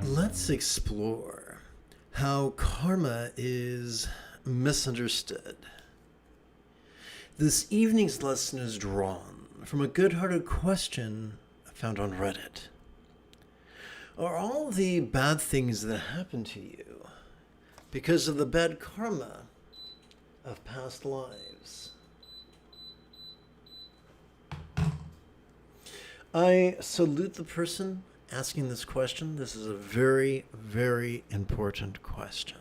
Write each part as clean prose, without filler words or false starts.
Let's explore how karma is misunderstood. This evening's lesson is drawn from a good-hearted question found on Reddit. Are all the bad things that happen to you because of the bad karma of past lives? I salute the person asking this question. This is a very, very important question.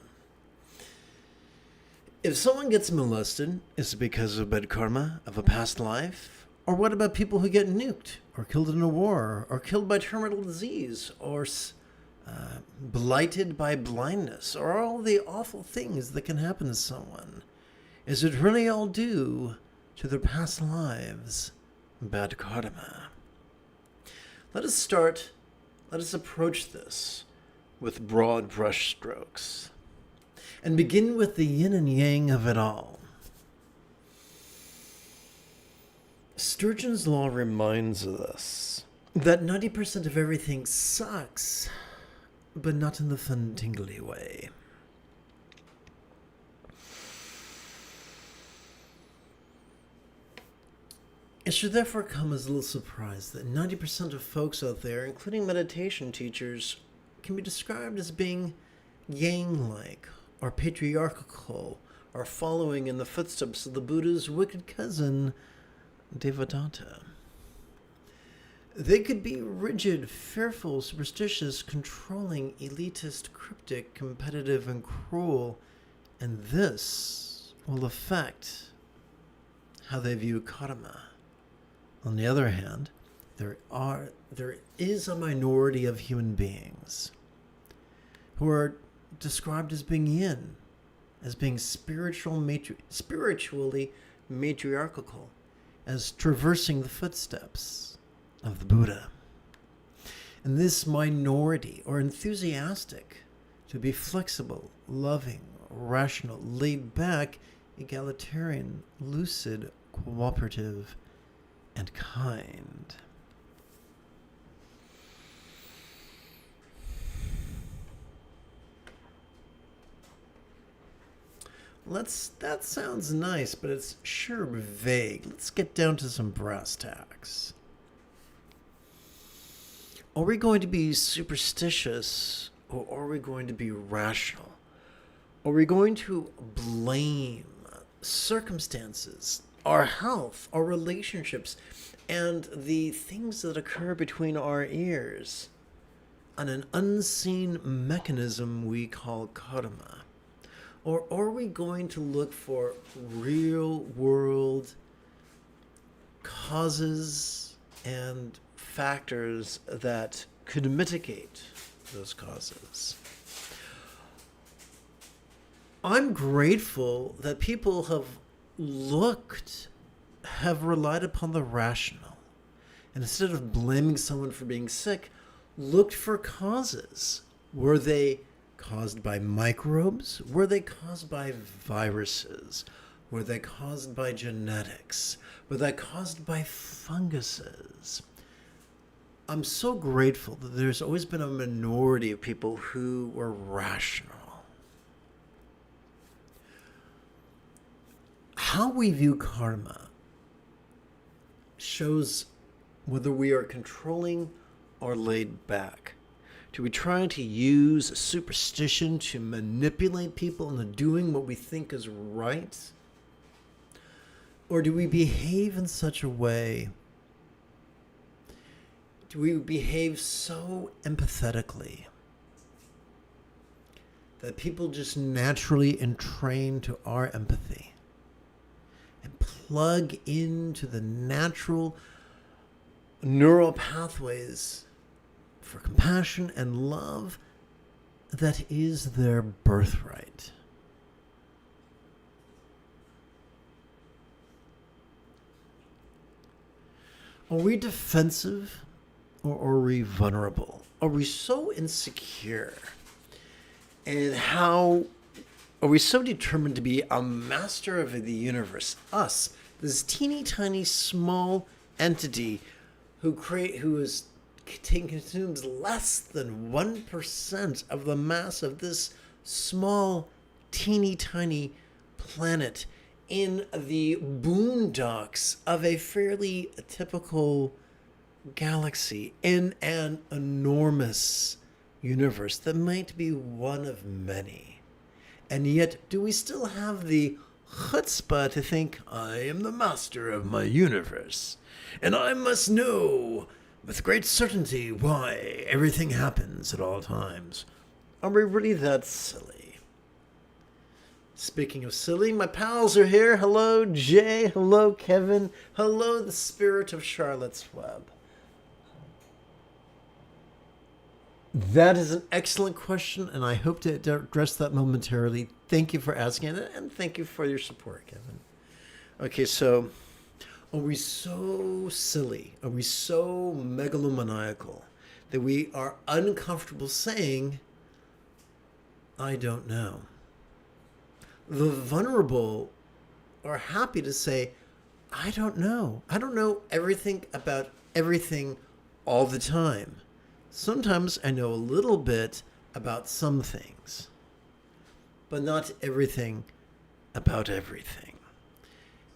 If someone gets molested, is it because of bad karma of a past life? Or what about people who get nuked, or killed in a war, or killed by terminal disease, or blighted by blindness, or all the awful things that can happen to someone? Is it really all due to their past lives' bad karma? Let us approach this with broad brushstrokes and begin with the yin and yang of it all. Sturgeon's law reminds us that 90% of everything sucks, but not in the fun, tingly way. It should therefore come as a little surprise that 90% of folks out there, including meditation teachers, can be described as being yang-like or patriarchal or following in the footsteps of the Buddha's wicked cousin, Devadatta. They could be rigid, fearful, superstitious, controlling, elitist, cryptic, competitive, and cruel, and this will affect how they view karma. On the other hand, there is a minority of human beings who are described as being yin, as being spiritually matriarchal, as traversing the footsteps of the Buddha. And this minority are enthusiastic to be flexible, loving, rational, laid back, egalitarian, lucid, cooperative, and kind. That sounds nice, but it's sure vague. Let's get down to some brass tacks. Are we going to be superstitious, or are we going to be rational? Are we going to blame circumstances, our health, our relationships, and the things that occur between our ears on an unseen mechanism we call karma? Or are we going to look for real-world causes and factors that could mitigate those causes? I'm grateful that people have relied upon the rational, and instead of blaming someone for being sick, looked for causes. Were they caused by microbes? Were they caused by viruses? Were they caused by genetics? Were they caused by funguses? I'm so grateful that there's always been a minority of people who were rational. How we view karma shows whether we are controlling or laid back. Do we try to use superstition to manipulate people into doing what we think is right? Or do we behave in such a way? Do we behave so empathetically that people just naturally entrain to our empathy and plug into the natural neural pathways for compassion and love that is their birthright? Are we defensive or are we vulnerable? Are we so insecure? And how are we so determined to be a master of the universe? Us, this teeny tiny small entity who is consumes less than 1% of the mass of this small, teeny tiny planet in the boondocks of a fairly typical galaxy in an enormous universe that might be one of many. And yet, do we still have the chutzpah to think, I am the master of my universe, and I must know with great certainty why everything happens at all times? Are we really that silly? Speaking of silly, my pals are here. Hello, Jay. Hello, Kevin. Hello, the spirit of Charlotte's Web. That is an excellent question, and I hope to address that momentarily. Thank you for asking it, and thank you for your support, Kevin. Okay, so are we so silly? Are we so megalomaniacal that we are uncomfortable saying, I don't know? The vulnerable are happy to say, I don't know. I don't know everything about everything all the time. Sometimes I know a little bit about some things, but not everything about everything.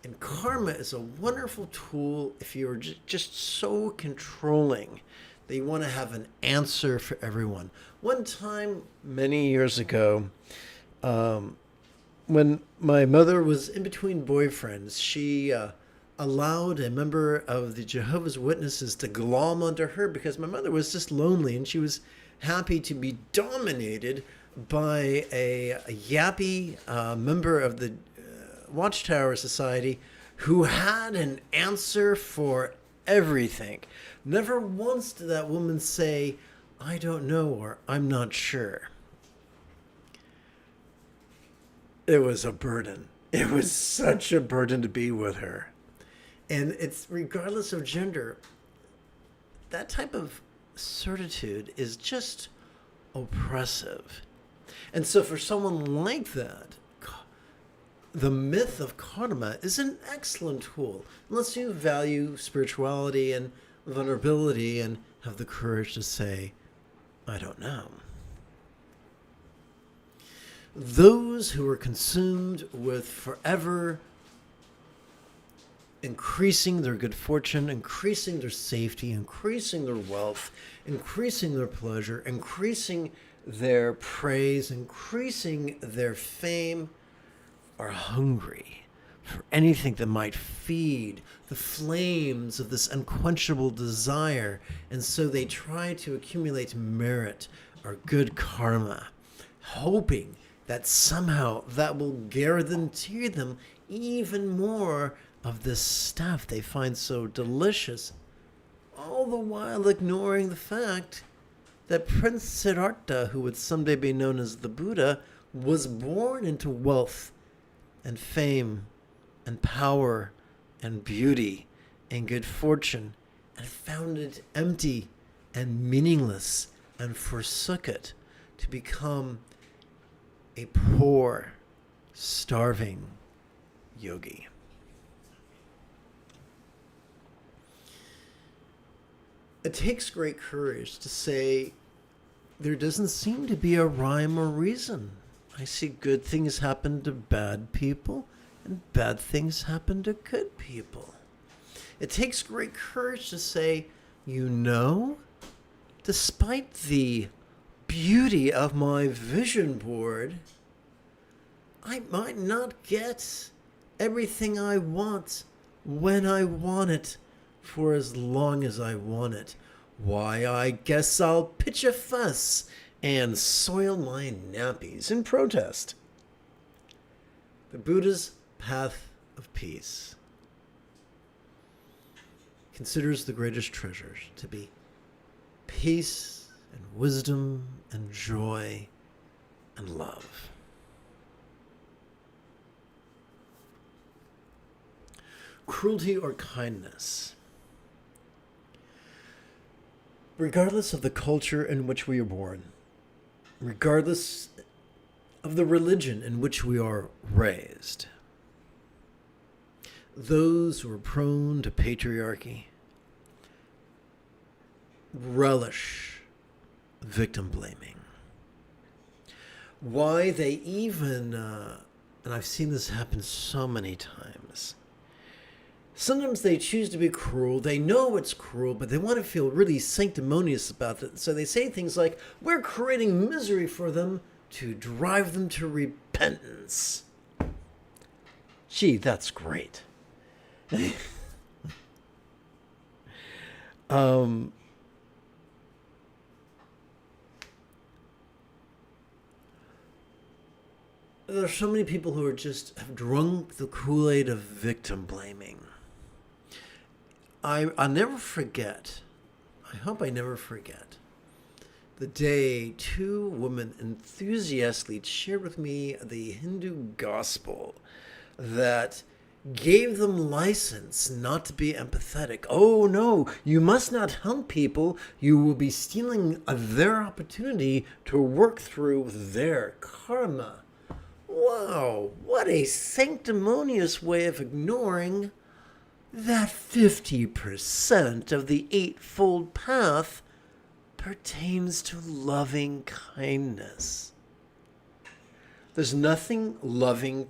And karma is a wonderful tool if you're just so controlling that you want to have an answer for everyone. One time, many years ago, when my mother was in between boyfriends, she allowed a member of the Jehovah's Witnesses to glom onto her because my mother was just lonely and she was happy to be dominated by a yappy member of the Watchtower Society who had an answer for everything. Never once did that woman say, I don't know, or I'm not sure. It was a burden. It was such a burden to be with her. And it's regardless of gender, that type of certitude is just oppressive. And so for someone like that, the myth of karma is an excellent tool, unless you value spirituality and vulnerability and have the courage to say, I don't know. Those who are consumed with forever increasing their good fortune, increasing their safety, increasing their wealth, increasing their pleasure, increasing their praise, increasing their fame, are hungry for anything that might feed the flames of this unquenchable desire. And so they try to accumulate merit or good karma, hoping that somehow that will guarantee them even more of this stuff they find so delicious, all the while ignoring the fact that Prince Siddhartha, who would someday be known as the Buddha, was born into wealth and fame and power and beauty and good fortune and found it empty and meaningless and forsook it to become a poor, starving yogi. It takes great courage to say, there doesn't seem to be a rhyme or reason. I see good things happen to bad people, and bad things happen to good people. It takes great courage to say, despite the beauty of my vision board, I might not get everything I want when I want it for as long as I want it. Why, I guess I'll pitch a fuss and soil my nappies in protest. The Buddha's path of peace considers the greatest treasures to be peace and wisdom and joy and love. Cruelty or kindness. Regardless of the culture in which we are born, regardless of the religion in which we are raised, those who are prone to patriarchy relish victim blaming. Why they even, and I've seen this happen so many times, sometimes they choose to be cruel. They know it's cruel, but they want to feel really sanctimonious about it. So they say things like, we're creating misery for them to drive them to repentance. Gee, that's great. There are so many people who are just have drunk the Kool-Aid of victim blaming. I'll never forget, I hope I never forget, the day two women enthusiastically shared with me the Hindu gospel that gave them license not to be empathetic. Oh no, you must not help people. You will be stealing their opportunity to work through their karma. Wow, what a sanctimonious way of ignoring that 50% of the Eightfold Path pertains to loving kindness. There's nothing loving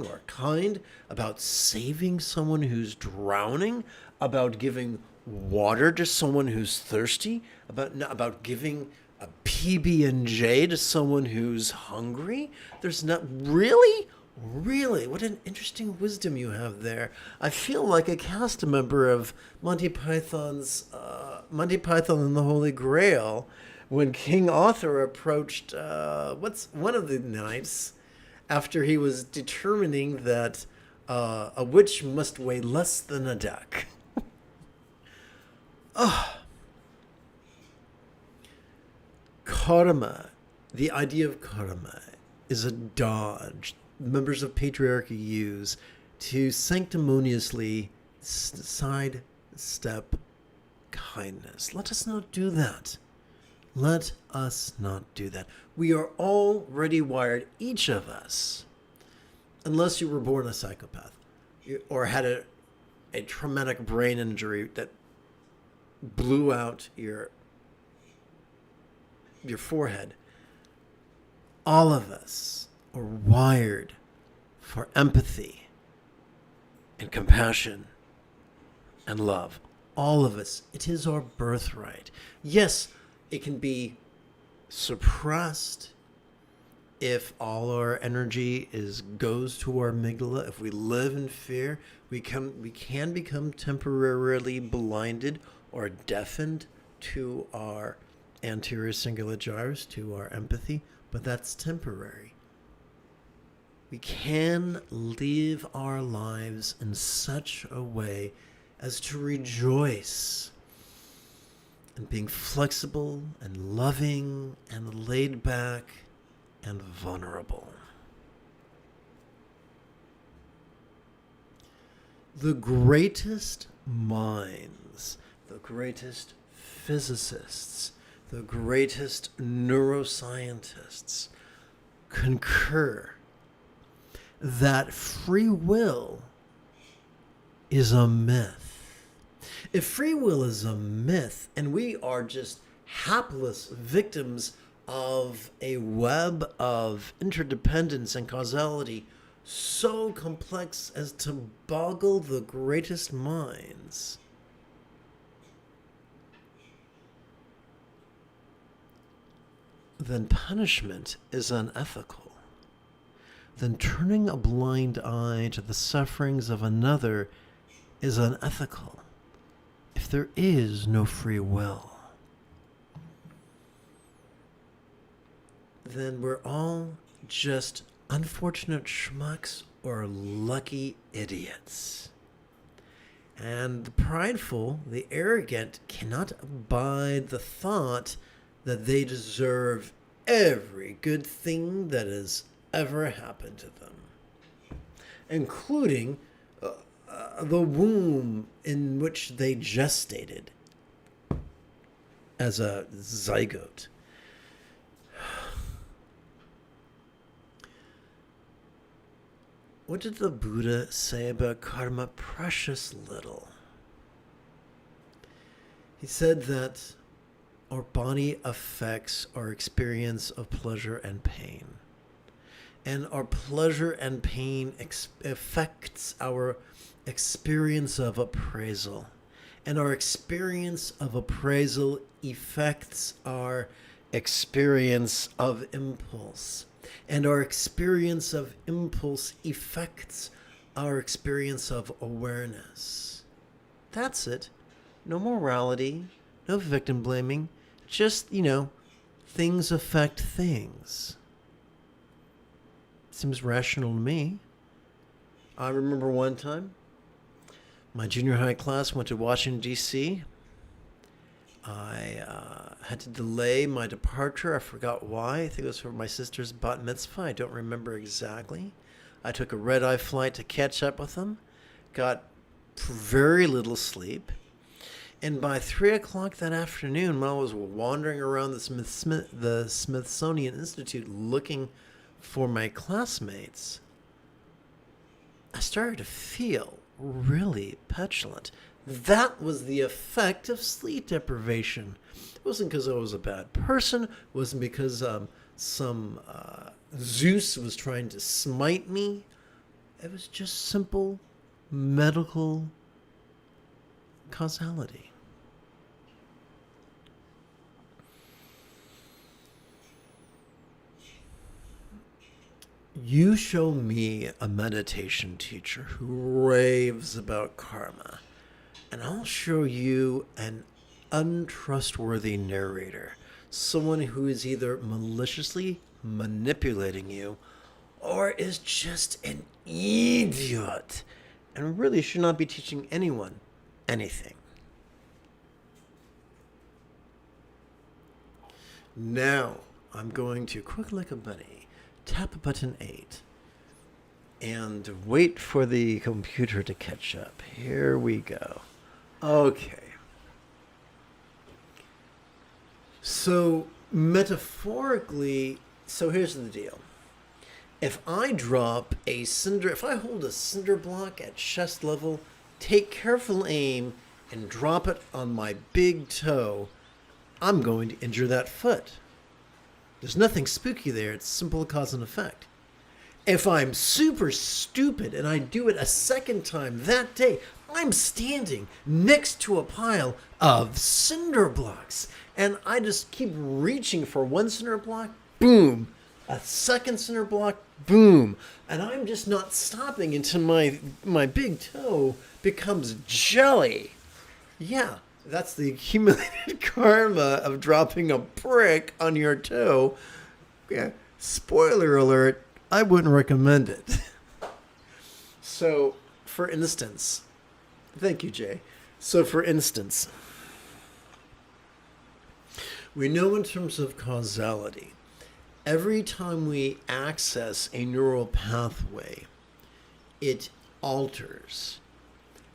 or kind about saving someone who's drowning, about giving water to someone who's thirsty, about giving a PB&J to someone who's hungry. There's not really, what an interesting wisdom you have there. I feel like a cast member of Monty Python's Monty Python and the Holy Grail when King Arthur approached one of the knights after he was determining that a witch must weigh less than a duck. Karma, the idea of karma, is a dodge members of patriarchy use to sanctimoniously sidestep kindness. Let us not do that. Let us not do that. We are already wired, each of us, unless you were born a psychopath or had a traumatic brain injury that blew out your forehead. All of us are wired for empathy and compassion and love. All of us. It is our birthright. Yes, it can be suppressed if all our energy goes to our amygdala. If we live in fear, we can become temporarily blinded or deafened to our anterior cingulate gyrus, to our empathy, but that's temporary. We can live our lives in such a way as to rejoice in being flexible and loving and laid back and vulnerable. The greatest minds, the greatest physicists, the greatest neuroscientists concur that free will is a myth. If free will is a myth and we are just hapless victims of a web of interdependence and causality so complex as to boggle the greatest minds, then punishment is unethical. Then turning a blind eye to the sufferings of another is unethical if there is no free will. Then we're all just unfortunate schmucks or lucky idiots. And the prideful, the arrogant, cannot abide the thought that they deserve every good thing that has ever happened to them, including the womb in which they gestated as a zygote. What did the Buddha say about karma? Precious little. He said that our body affects our experience of pleasure and pain. And our pleasure and pain affects our experience of appraisal. And our experience of appraisal affects our experience of impulse. And our experience of impulse affects our experience of awareness. That's it. No morality, no victim blaming. Just, things affect things. Seems rational to me. I remember one time, my junior high class went to Washington, D.C. I had to delay my departure. I forgot why. I think it was for my sister's bat mitzvah. I don't remember exactly. I took a red-eye flight to catch up with them. Got very little sleep. And by 3 o'clock that afternoon, when I was wandering around the Smithsonian Institute looking for my classmates, I started to feel really petulant. That was the effect of sleep deprivation. It wasn't because I was a bad person. It wasn't because some Zeus was trying to smite me. It was just simple medical causality. You show me a meditation teacher who raves about karma, and I'll show you an untrustworthy narrator, someone who is either maliciously manipulating you or is just an idiot and really should not be teaching anyone anything. Now, I'm going to, quick like a bunny, tap button 8 and wait for the computer to catch up. Here we go. Okay. So, metaphorically, here's the deal. If I hold a cinder block at chest level, take careful aim, and drop it on my big toe, I'm going to injure that foot. There's nothing spooky there. It's simple cause and effect. If I'm super stupid and I do it a second time that day, I'm standing next to a pile of cinder blocks. And I just keep reaching for one cinder block, boom. A second cinder block, boom. And I'm just not stopping until my big toe becomes jelly. Yeah. That's the accumulated karma of dropping a brick on your toe. Yeah, spoiler alert, I wouldn't recommend it. So, for instance, thank you, Jay. So, for instance, we know in terms of causality, every time we access a neural pathway, it alters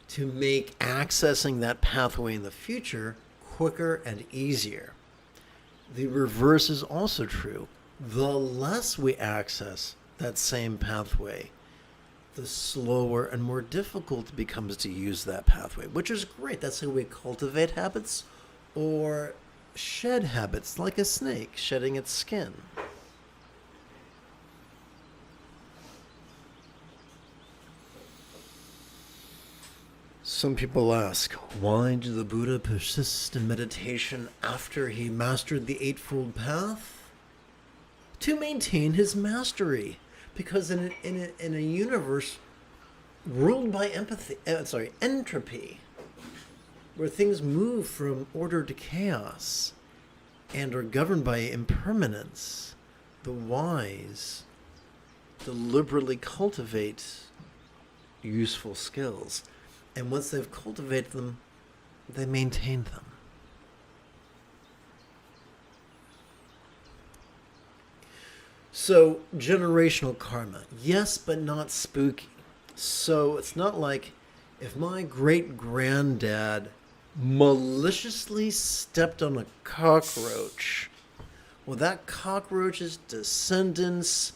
to make accessing that pathway in the future quicker and easier. The reverse is also true. The less we access that same pathway, the slower and more difficult it becomes to use that pathway, which is great. That's how we cultivate habits or shed habits, like a snake shedding its skin. Some people ask, why did the Buddha persist in meditation after he mastered the Eightfold Path? To maintain his mastery. Because in a universe ruled by entropy, where things move from order to chaos and are governed by impermanence, the wise deliberately cultivate useful skills. And once they've cultivated them, they maintain them. So, generational karma. Yes, but not spooky. So, it's not like if my great-granddad maliciously stepped on a cockroach, well, that cockroach's descendants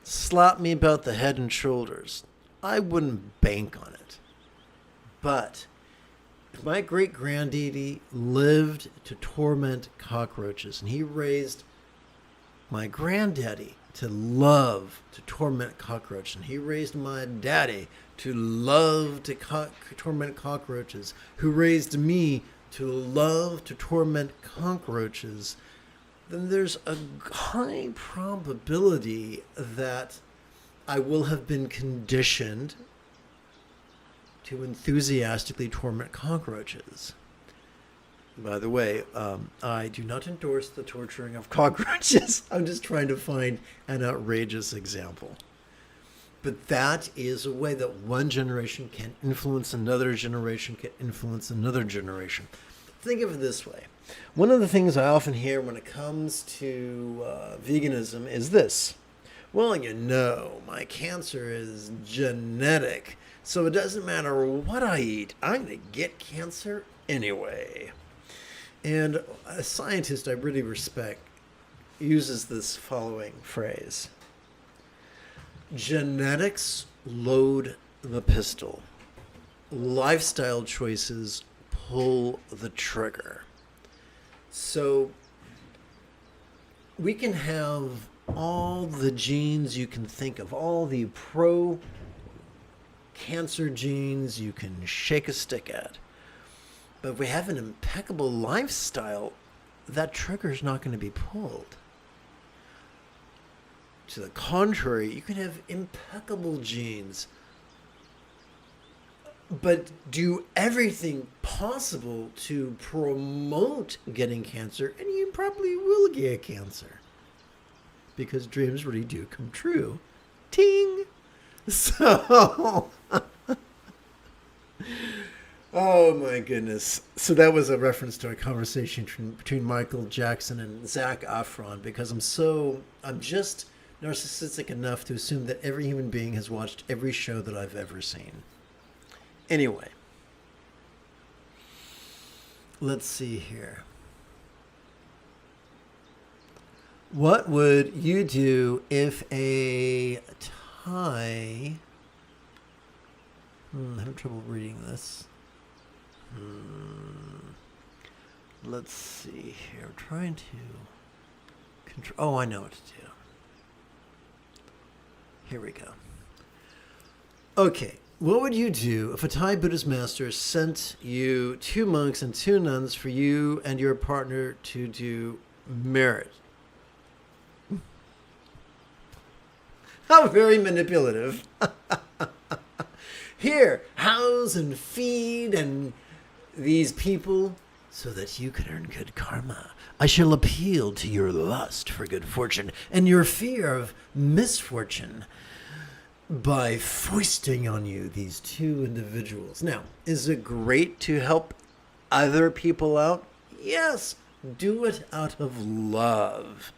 slapped me about the head and shoulders. I wouldn't bank on it. But My great granddaddy lived to torment cockroaches, and he raised my granddaddy to love to torment cockroaches, and he raised my daddy to love to torment cockroaches, who raised me to love to torment cockroaches, then there's a high probability that I will have been conditioned to enthusiastically torment cockroaches. By the way, I do not endorse the torturing of cockroaches. I'm just trying to find an outrageous example. But that is a way that one generation can influence another generation, can influence another generation. Think of it this way. One of the things I often hear when it comes to veganism is this. Well, you know, my cancer is genetic, so it doesn't matter what I eat, I'm going to get cancer anyway. And a scientist I really respect uses this following phrase. Genetics load the pistol. Lifestyle choices pull the trigger. So we can have all the genes you can think of, all the pro-cancer genes you can shake a stick at. But if we have an impeccable lifestyle, that trigger is not going to be pulled. To the contrary, you can have impeccable genes, but do everything possible to promote getting cancer, and you probably will get cancer. Because dreams really do come true. Ting! So... Oh my goodness. So that was a reference to a conversation between Michael Jackson and Zac Efron, because I'm just narcissistic enough to assume that every human being has watched every show that I've ever seen. Anyway. Let's see here. What would you do if a tie... I'm having trouble reading this. Let's see here. I'm trying to control. Oh, I know what to do. Here we go. Okay. What would you do if a Thai Buddhist master sent you 2 monks and 2 nuns for you and your partner to do merit? How very manipulative. Here, house and feed and these people so that you can earn good karma. I shall appeal to your lust for good fortune and your fear of misfortune by foisting on you these 2 individuals. Now, is it great to help other people out? Yes, do it out of love.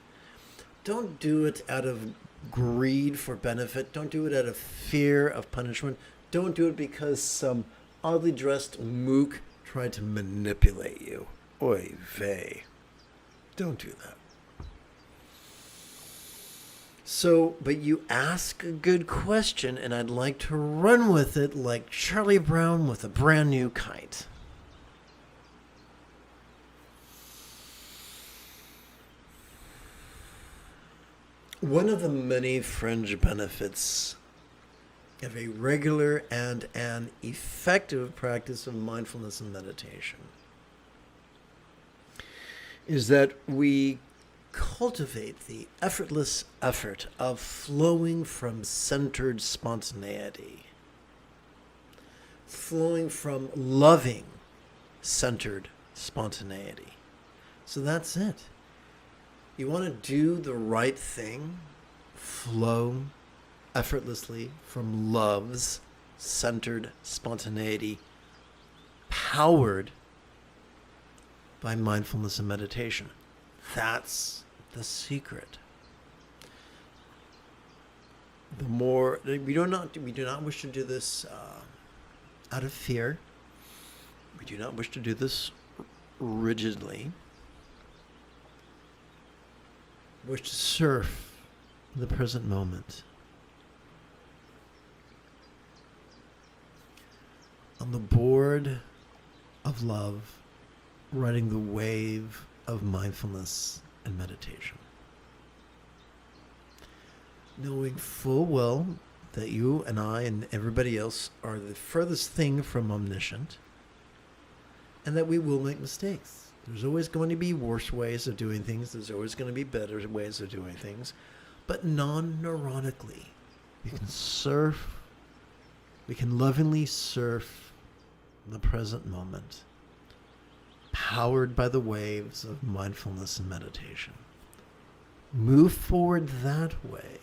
Don't do it out of greed for benefit. Don't do it out of fear of punishment. Don't do it because some oddly dressed mook tried to manipulate you. Oy vey. Don't do that. So, but you ask a good question, and I'd like to run with it like Charlie Brown with a brand new kite. One of the many fringe benefits of a regular and an effective practice of mindfulness and meditation is that we cultivate the effortless effort of flowing from centered spontaneity, flowing from loving centered spontaneity. So that's it. You want to do the right thing, flow effortlessly from love's centered spontaneity, powered by mindfulness and meditation. That's the secret. The more we do not wish to do this out of fear. We do not wish to do this rigidly. We wish to surf the present moment. On the board of love, riding the wave of mindfulness and meditation. Knowing full well that you and I and everybody else are the furthest thing from omniscient, and that we will make mistakes. There's always going to be worse ways of doing things. There's always going to be better ways of doing things. But non-neurotically, we can surf, we can lovingly surf the present moment, powered by the waves of mindfulness and meditation. Move forward that way,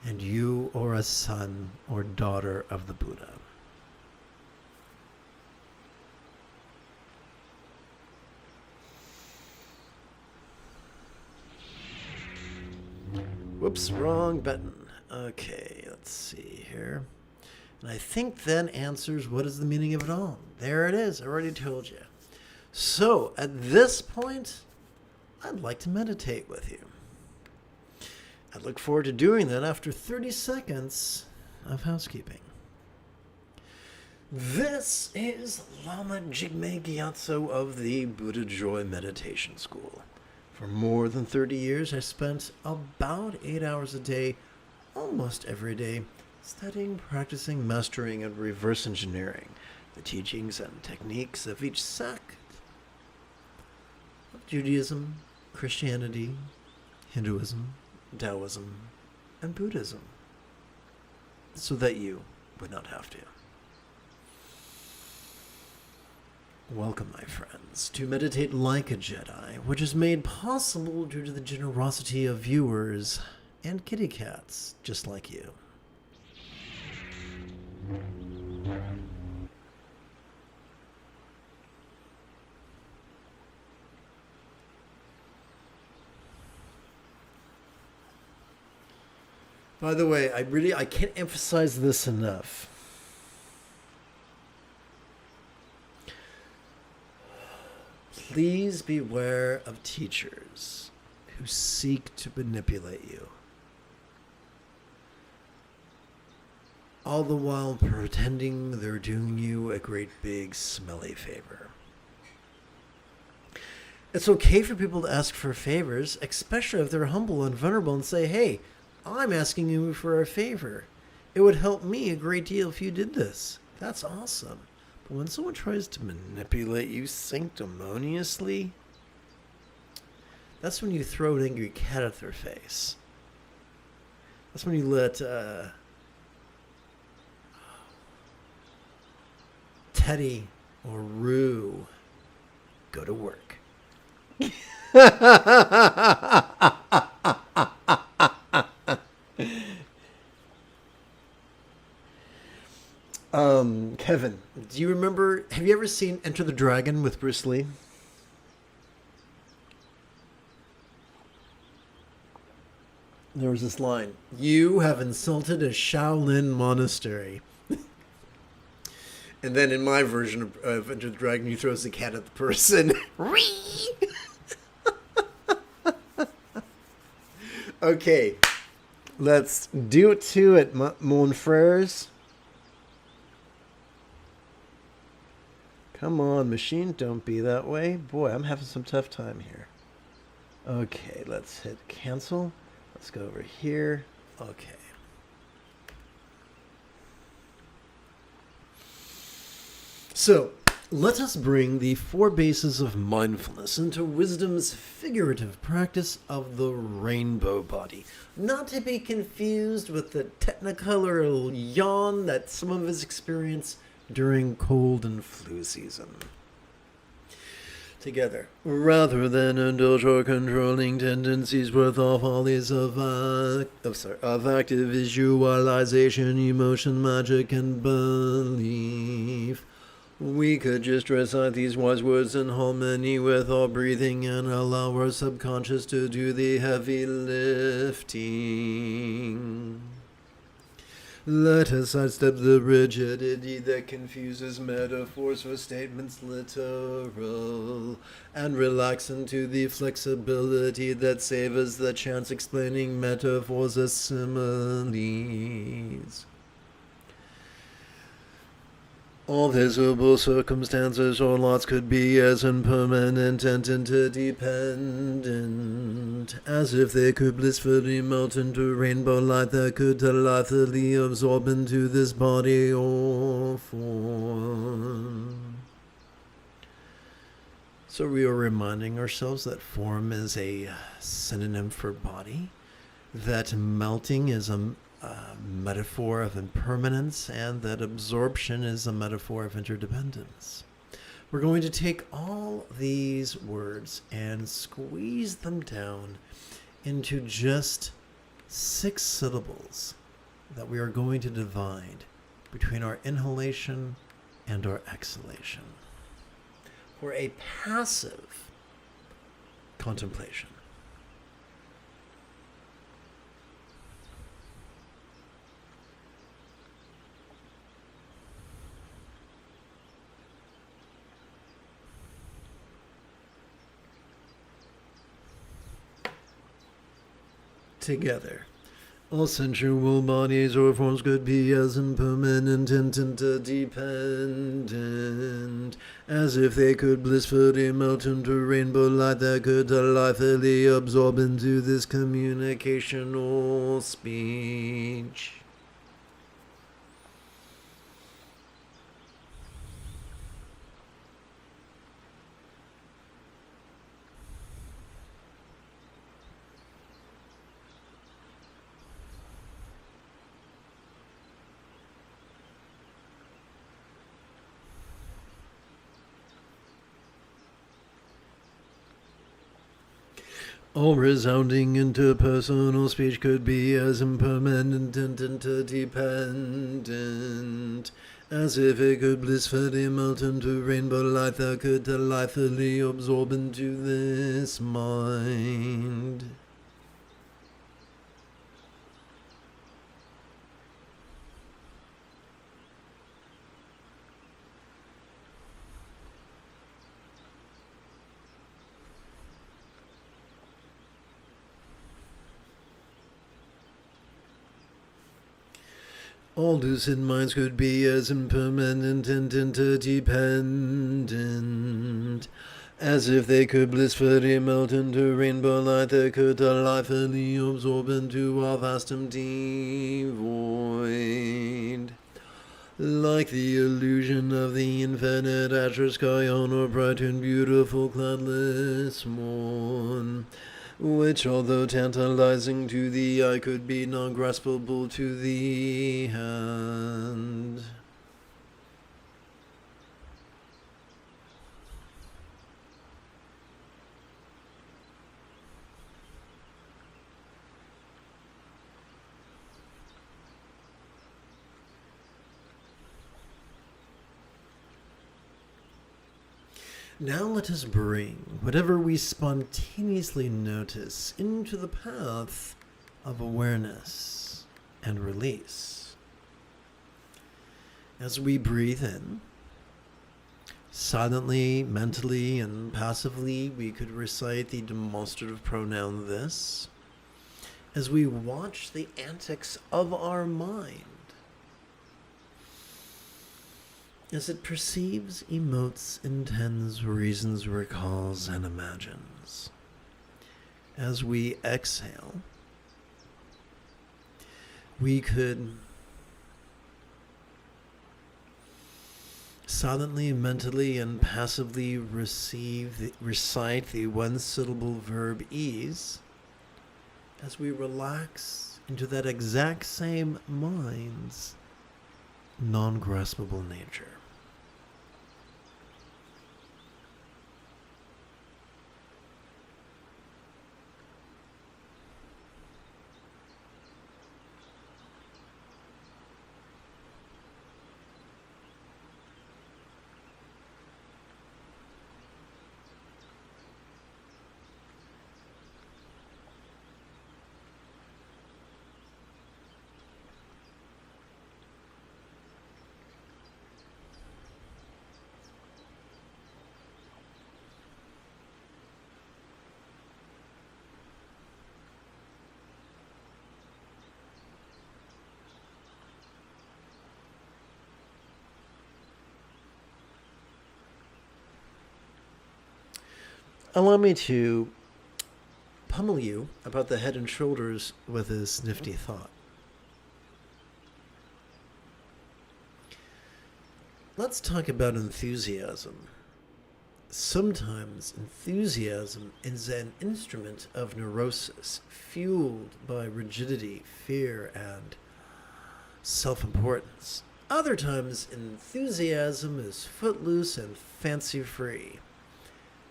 and you are a son or daughter of the Buddha. Whoops, wrong button. Okay, let's see here. And I think that answers what is the meaning of it all. There it is. I already told you. So, at this point, I'd like to meditate with you. I look forward to doing that after 30 seconds of housekeeping. This is Lama Jigme Gyatso of the Buddha Joy Meditation School. For more than 30 years, I spent about 8 hours a day, almost every day, studying, practicing, mastering, and reverse engineering the teachings and techniques of each sect of Judaism, Christianity, Hinduism, Taoism, and Buddhism, so that you would not have to. Welcome, my friends, to Meditate Like a Jedi, which is made possible due to the generosity of viewers and kitty cats just like you. By the way, I can't emphasize this enough. Please beware of teachers who seek to manipulate you, all the while pretending they're doing you a great big smelly favor. It's okay for people to ask for favors, especially if they're humble and vulnerable, and say, hey, I'm asking you for a favor. It would help me a great deal if you did this. That's awesome. But when someone tries to manipulate you sanctimoniously, that's when you throw an angry cat at their face. That's when you let Teddy or Rue go to work. Kevin, do you remember, have you ever seen Enter the Dragon with Bruce Lee? There was this line, you have insulted a Shaolin monastery. And then in my version of Enter the Dragon, he throws the cat at the person. Okay, let's do it to it, mon frères. Come on, machine, don't be that way. Boy, I'm having some tough time here. Okay, let's hit cancel. Let's go over here. Okay. So, let us bring the 4 bases of mindfulness into wisdom's figurative practice of the rainbow body. Not to be confused with the technicolor yawn that some of us experience during cold and flu season. Together. Rather than indulge our controlling tendencies with all follies of active visualization, emotion, magic, and belief, we could just recite these wise words in harmony with our breathing and allow our subconscious to do the heavy lifting. Let us sidestep the rigidity that confuses metaphors for statements literal, and relax into the flexibility that savors the chance explaining metaphors as similes. All visible circumstances or lots could be as impermanent and interdependent as if they could blissfully melt into rainbow light that could delightfully absorb into this body or form. So we are reminding ourselves that form is a synonym for body, that melting is a metaphor of impermanence, and that absorption is a metaphor of interdependence. We're going to take all these words and squeeze them down into just 6 syllables that we are going to divide between our inhalation and our exhalation for a passive contemplation. Together. All sensual bodies or forms could be as impermanent and interdependent as if they could blissfully melt into rainbow light that could delightfully absorb into this communication or speech. All resounding interpersonal speech could be as impermanent and interdependent as if it could blissfully melt into rainbow light that could delightfully absorb into this mind. All lucid minds could be as impermanent and interdependent as if they could blissfully melt into rainbow light that could delightfully absorb into our vast empty void. Like the illusion of the infinite azure sky on a bright and beautiful cloudless morn, which, although tantalizing to the eye, could be non-graspable to the hand. Now let us bring whatever we spontaneously notice into the path of awareness and release. As we breathe in, silently, mentally, and passively, we could recite the demonstrative pronoun this. As we watch the antics of our mind, as it perceives, emotes, intends, reasons, recalls, and imagines. As we exhale, we could silently, mentally, and passively recite the one-syllable verb ease as we relax into that exact same mind's non-graspable nature. allow me to pummel you about the head and shoulders with this nifty thought. Let's talk about enthusiasm. Sometimes enthusiasm is an instrument of neurosis, fueled by rigidity, fear, and self-importance. Other times, enthusiasm is footloose and fancy-free,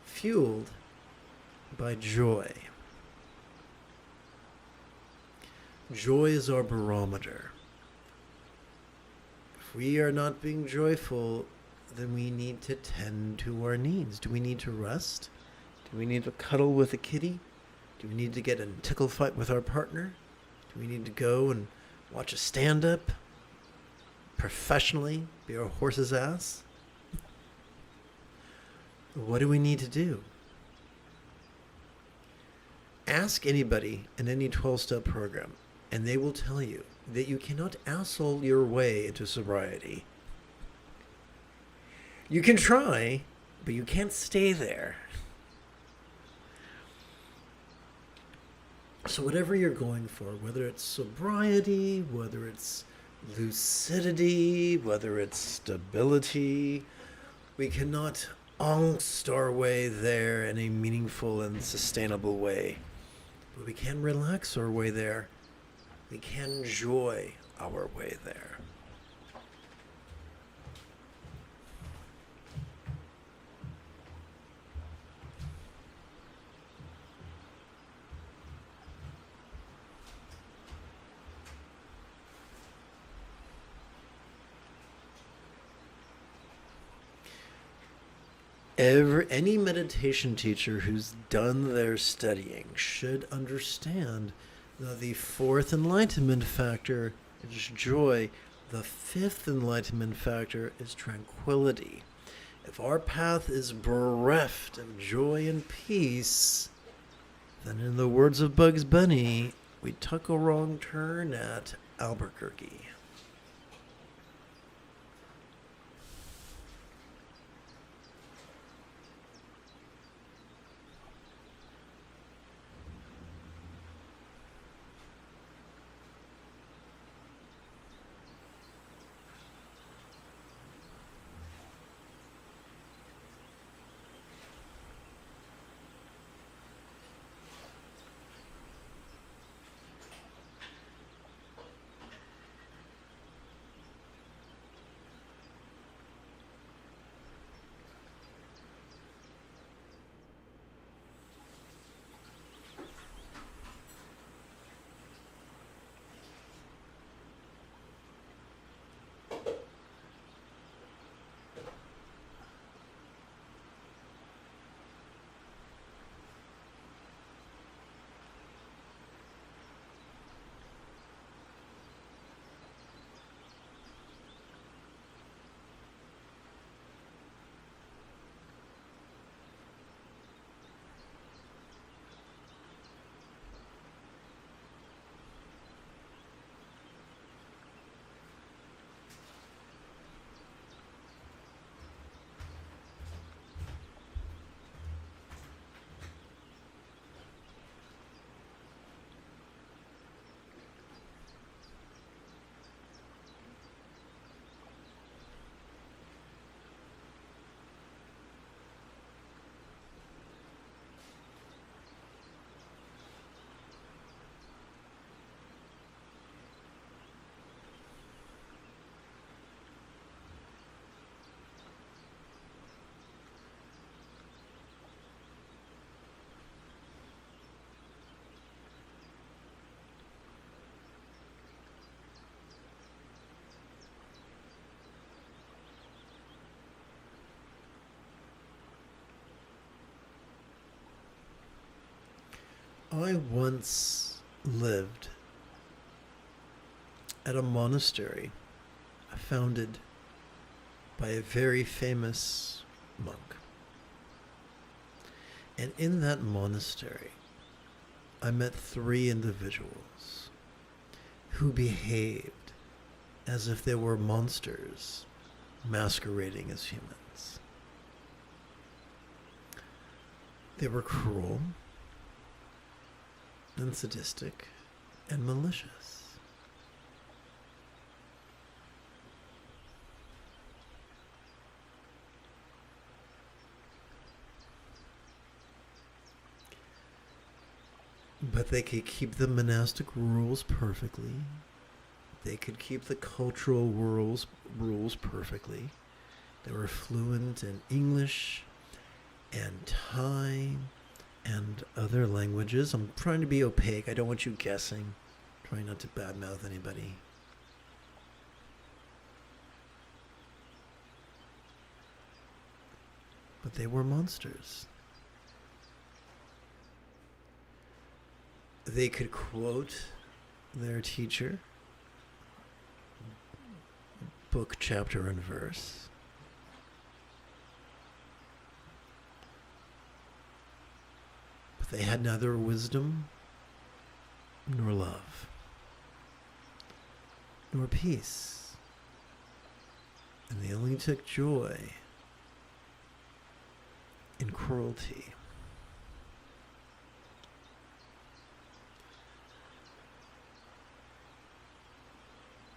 fueled by joy. Joy is our barometer. If we are not being joyful, then we need to tend to our needs. Do we need to rest? Do we need to cuddle with a kitty? Do we need to get in a tickle fight with our partner? Do we need to go and watch a stand-up? Professionally be our horse's ass? What do we need to do? Ask anybody in any 12-step program, and they will tell you that you cannot asshole your way into sobriety. You can try, but you can't stay there. So whatever you're going for, whether it's sobriety, whether it's lucidity, whether it's stability, we cannot angst our way there in a meaningful and sustainable way. But we can relax our way there. We can enjoy our way there. Any meditation teacher who's done their studying should understand that the fourth enlightenment factor is joy. The fifth enlightenment factor is tranquility. If our path is bereft of joy and peace, then in the words of Bugs Bunny, we took a wrong turn at Albuquerque. I once lived at a monastery founded by a very famous monk. And in that monastery, I met 3 individuals who behaved as if they were monsters masquerading as humans. They were cruel and sadistic and malicious. But they could keep the monastic rules perfectly. They could keep the cultural rules perfectly. They were fluent in English and Thai and other languages. I'm trying to be opaque. I don't want you guessing. I'm trying not to badmouth anybody. But they were monsters. They could quote their teacher, book, chapter, and verse. But they had neither wisdom, nor love, nor peace. And they only took joy in cruelty.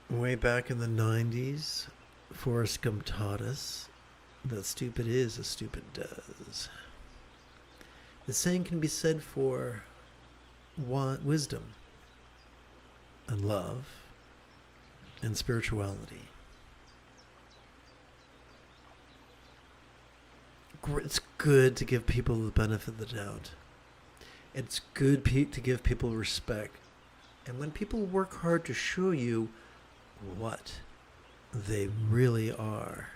Way back in the 90s, Forrest Gump taught us that stupid is as stupid does. The same can be said for wisdom and love and spirituality. It's good to give people the benefit of the doubt. It's good to give people respect. And when people work hard to show you what they really are,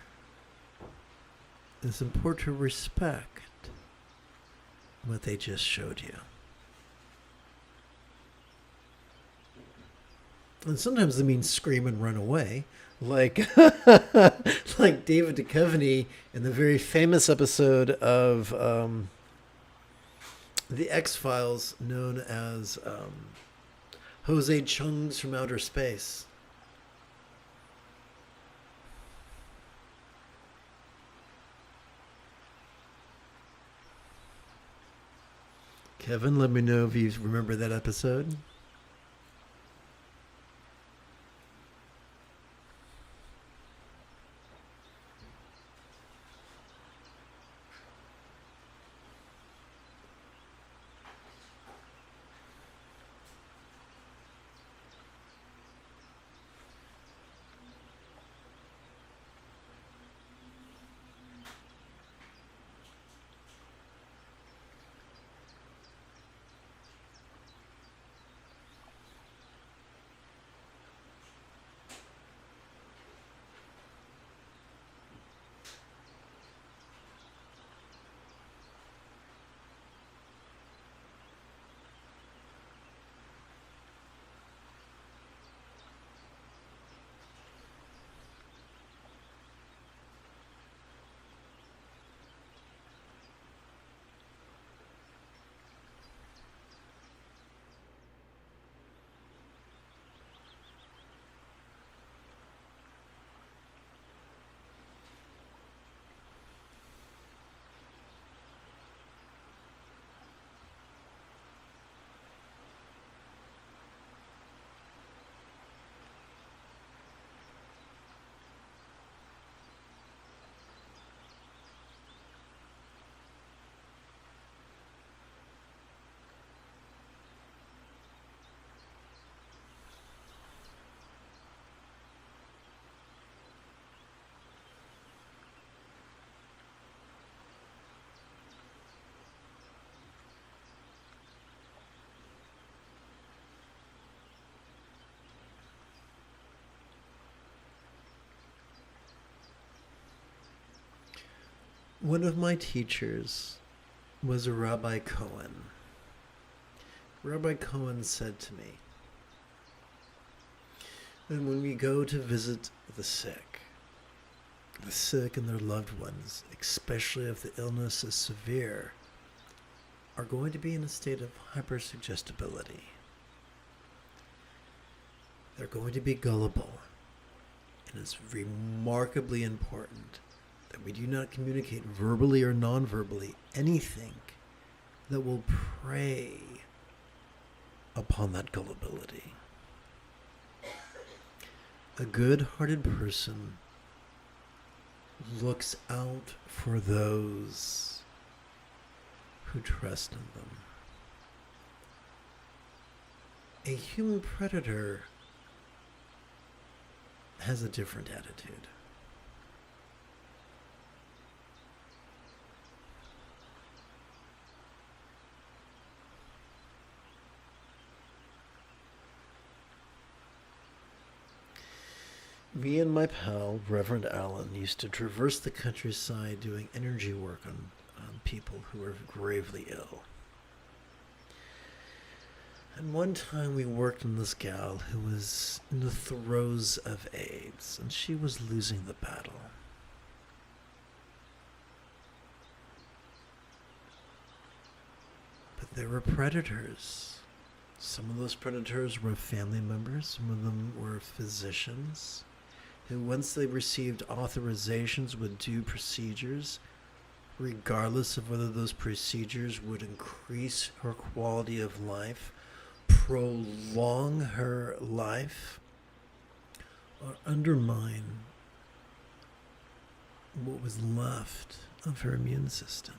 it's important to respect what they just showed you. And sometimes they mean scream and run away, like like David Duchovny in the very famous episode of The X-Files known as Jose Chung's from Outer Space. Kevin, let me know if you remember that episode. One of my teachers was a Rabbi Cohen. Rabbi Cohen said to me that when we go to visit the sick and their loved ones, especially if the illness is severe, are going to be in a state of hypersuggestibility. They're going to be gullible. And it's remarkably important that we do not communicate verbally or non-verbally anything that will prey upon that gullibility. A good-hearted person looks out for those who trust in them. A human predator has a different attitude. Me and my pal, Reverend Allen, used to traverse the countryside doing energy work on people who were gravely ill. And one time we worked on this gal who was in the throes of AIDS, and she was losing the battle. But there were predators. Some of those predators were family members, some of them were physicians, who once they received authorizations would do procedures, regardless of whether those procedures would increase her quality of life, prolong her life, or undermine what was left of her immune system.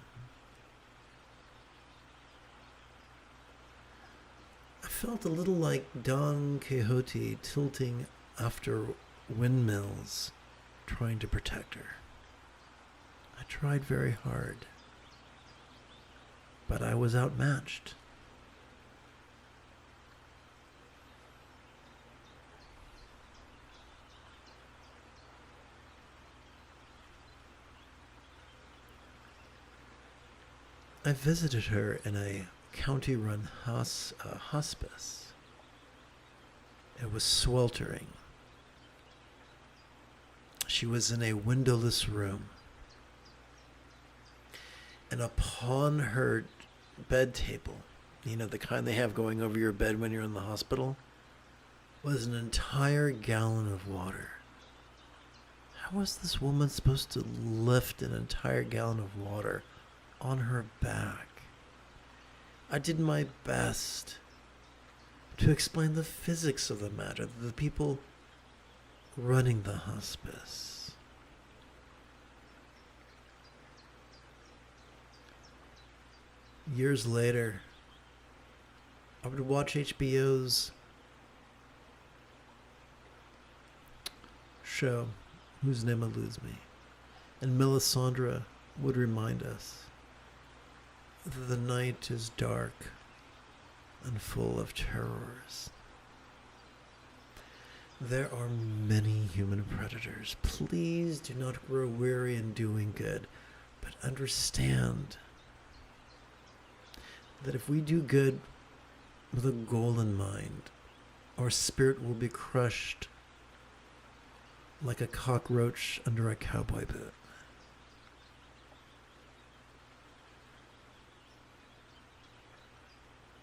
I felt a little like Don Quixote tilting after windmills, trying to protect her. I tried very hard, but I was outmatched. I visited her in a county-run hospice. It was sweltering. She was in a windowless room. And upon her bed table, you know, the kind they have going over your bed when you're in the hospital, was an entire gallon of water. How was this woman supposed to lift an entire gallon of water on her back? I did my best to explain the physics of the matter to the people running the hospice. Years later, I would watch HBO's show, whose name eludes me, and Melisandre would remind us that the night is dark and full of terrors. There are many human predators. Please do not grow weary in doing good, but understand that if we do good with a goal in mind, our spirit will be crushed like a cockroach under a cowboy boot.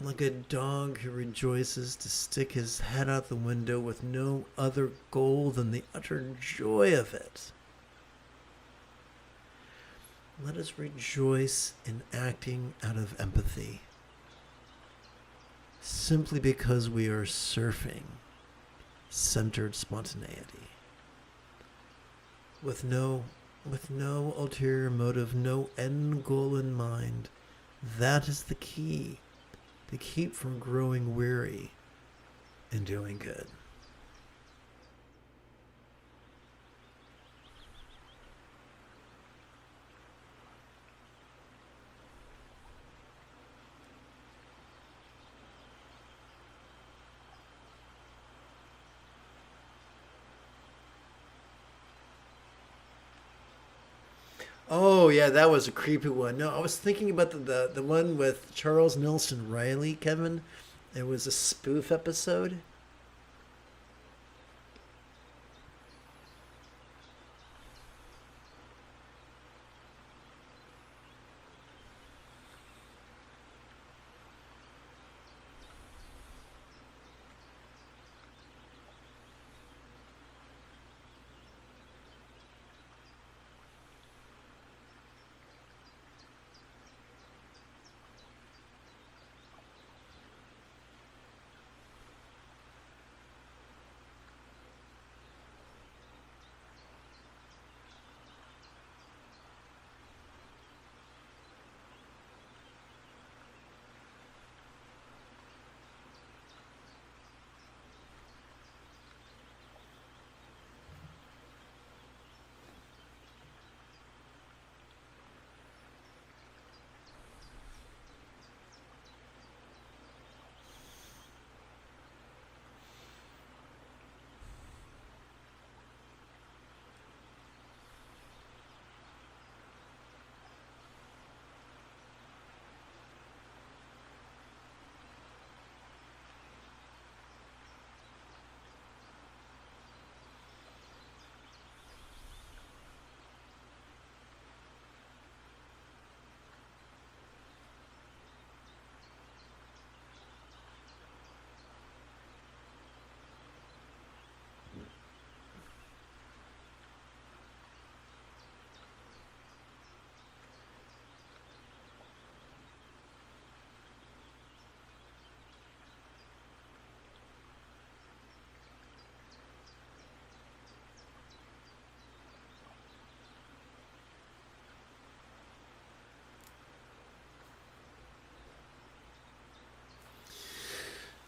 Like a dog who rejoices to stick his head out the window with no other goal than the utter joy of it. Let us rejoice in acting out of empathy, simply because we are surfing centered spontaneity, with no ulterior motive, no end goal in mind. That is the key to keep from growing weary and doing good. Oh yeah, that was a creepy one. No, I was thinking about the one with Charles Nelson Riley, Kevin. It was a spoof episode.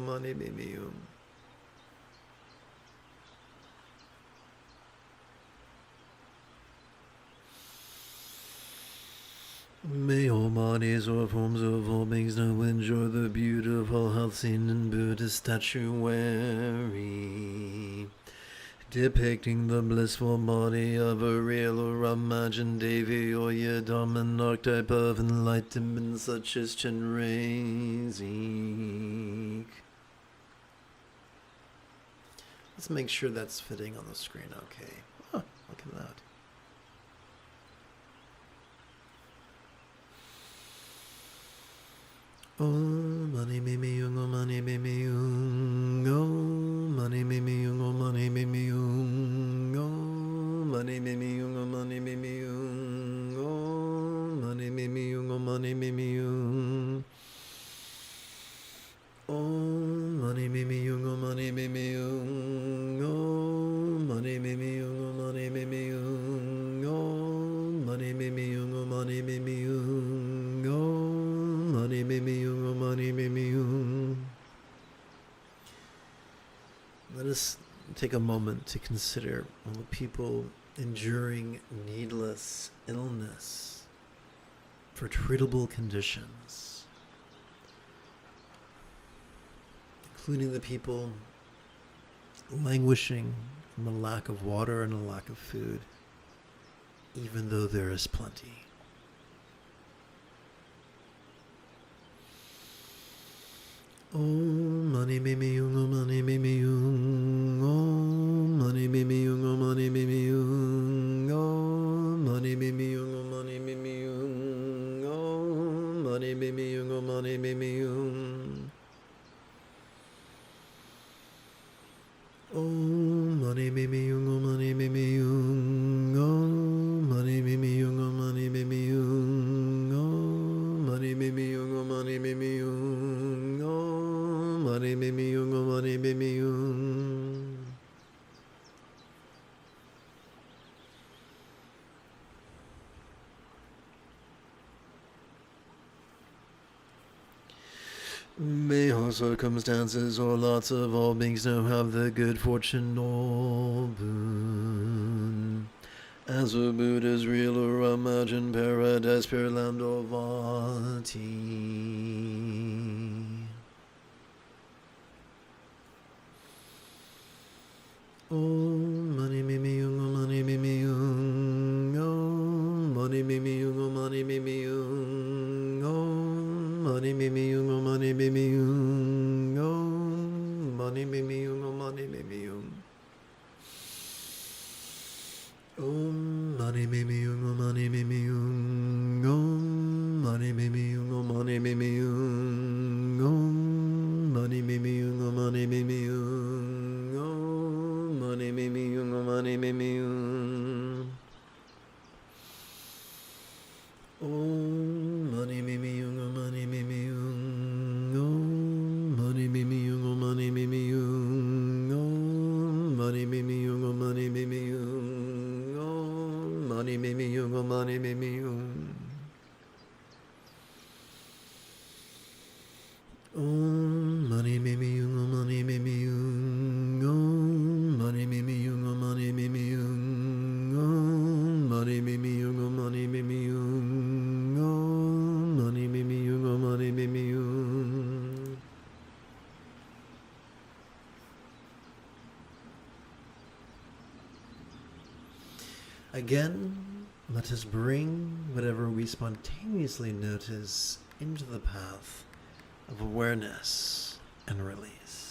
mani mimi May all bodies or forms of all beings now enjoy the beautiful health seen in Buddhist statuary, depicting the blissful body of a real or imagined Devi or Yidam, archetype of enlightenment such as Chenrezig. Let's make sure that's fitting on the screen. Okay. Oh, look at that. Om mani mimi yung, om mani mimi yung, om mani mimi yung, om mani mimi yung, om mani mimi yung, om mani mimi yung, om mani mimi yung, om mani mimi yung, om mani mimi yung, om mani mimi yung, om mani mimi yung, om mani mimi yung, om mani mimi yung, om mani mimi yung. Let us take a moment to consider all the people enduring needless illness for treatable conditions, including the people languishing from a lack of water and a lack of food, even though there is plenty. Om mani mimi yung, om mani mimi yung, om mani mimi yung, om mani mimi yung, om mani mimi yung, om mani mimi yung, om mani mimi yung, om mani mimi yung, om mani mimi yung, om mani mimi yung, om mani mimi yung, om mani mimi yung, om mani mimi yung, om mani mimi yung. Mani mimi yung, mani mimi yung. May all circumstances or lots of all beings now have the good fortune or boon, as a Buddha's real or imagined paradise, pure land or vati. Om mani mimi yung, om mani mimi yung, om mani mimi yung, om mani mimi yung, om mani mimi yung, om mani mimi yung, om mani mimi yung, om mani mimi yung, om mani mimi yung, om mani mimi yung, om mani mimi yung, om mani mimi yung, om mani mimi yung, om mani mimi yung. Mani mimi yung, mani mimi yung, om mani mimi yung, mani mimi yung, om mani mimi yung, mani mimi yung, om mani mimi yung, mani mimi yung, om mani mimi yung, mani mimi yung, om mani mimi yung, mani mimi yung. Mani mimi yung, mani mimi yung, mani mimi yung, mani mimi yung, mani mimi yung, mani mimi yung. Again, let us bring whatever we spontaneously notice into the path of awareness and release.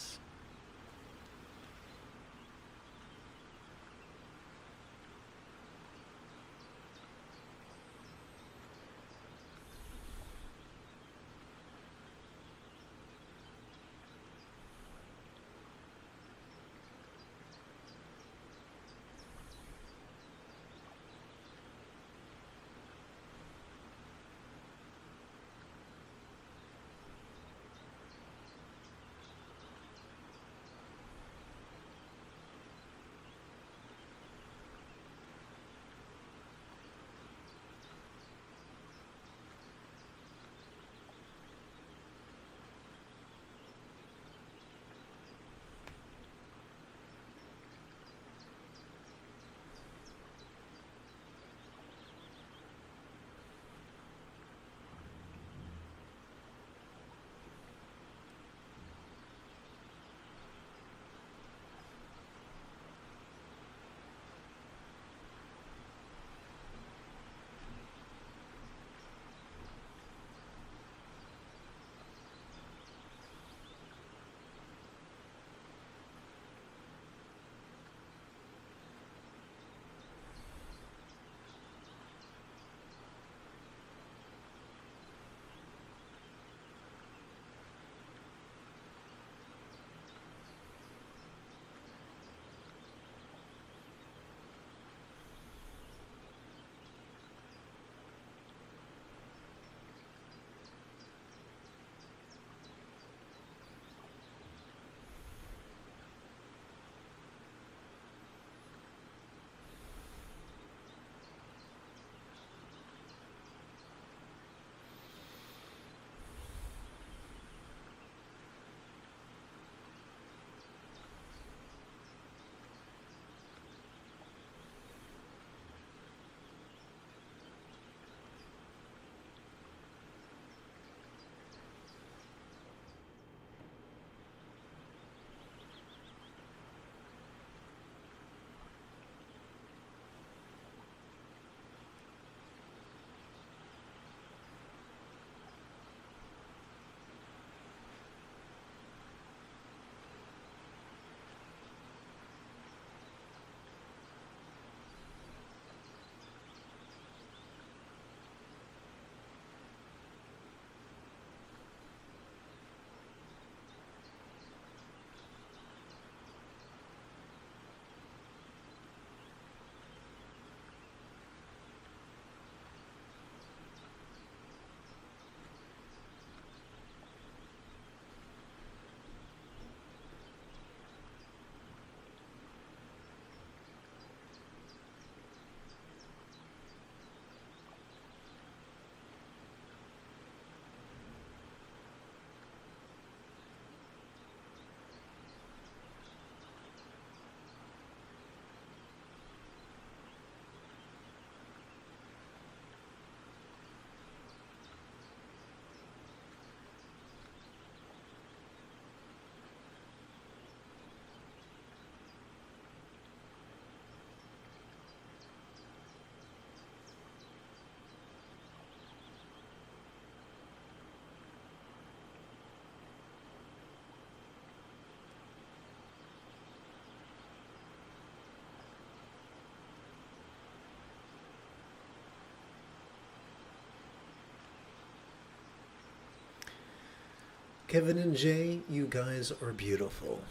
Kevin and Jay, you guys are beautiful.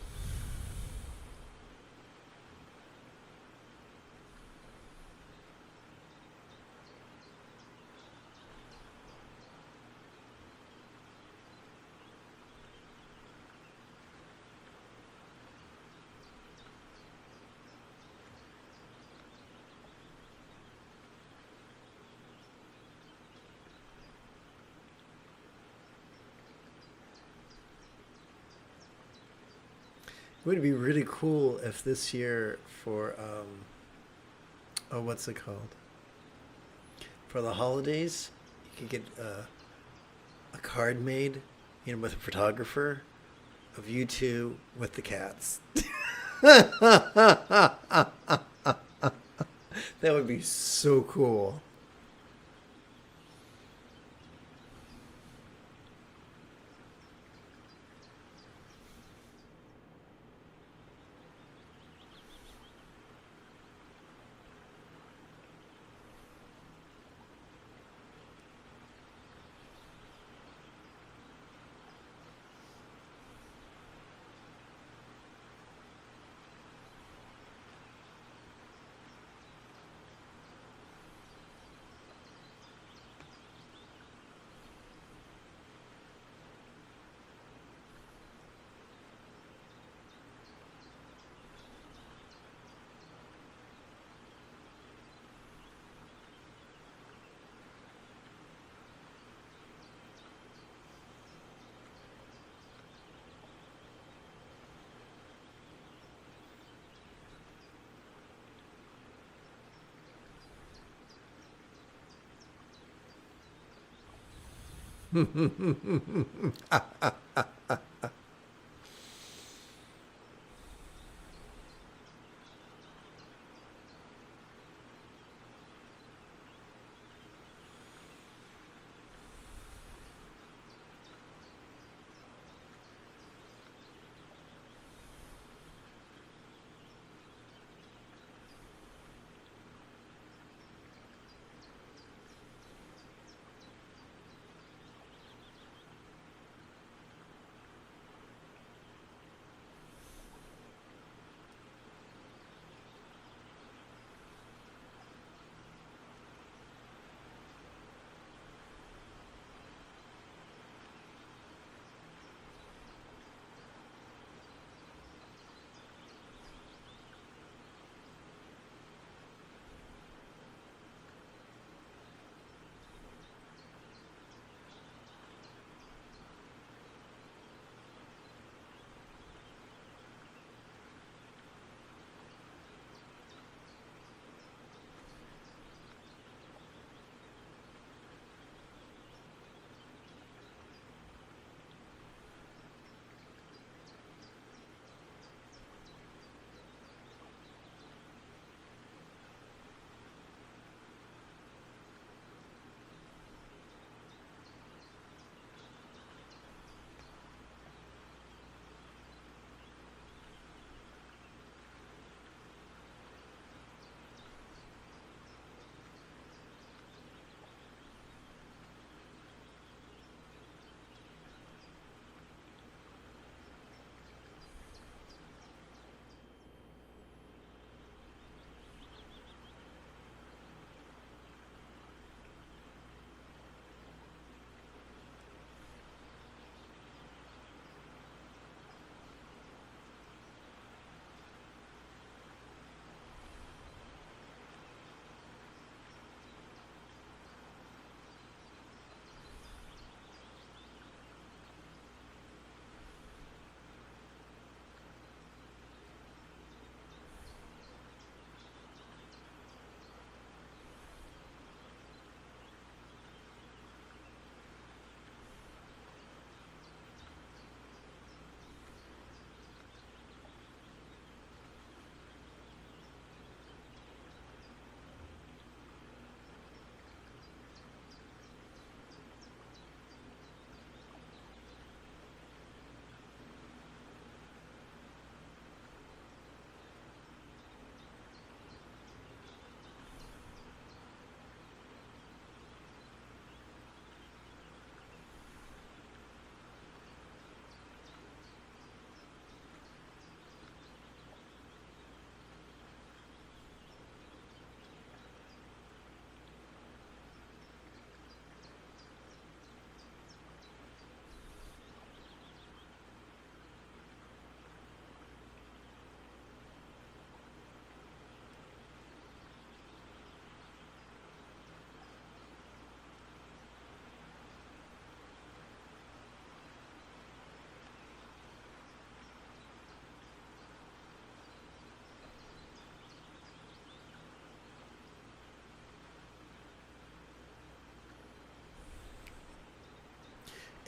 It would be really cool if this year for oh, what's it called? For the holidays, you could get a card made, you know, with a photographer of you two with the cats. That would be so cool.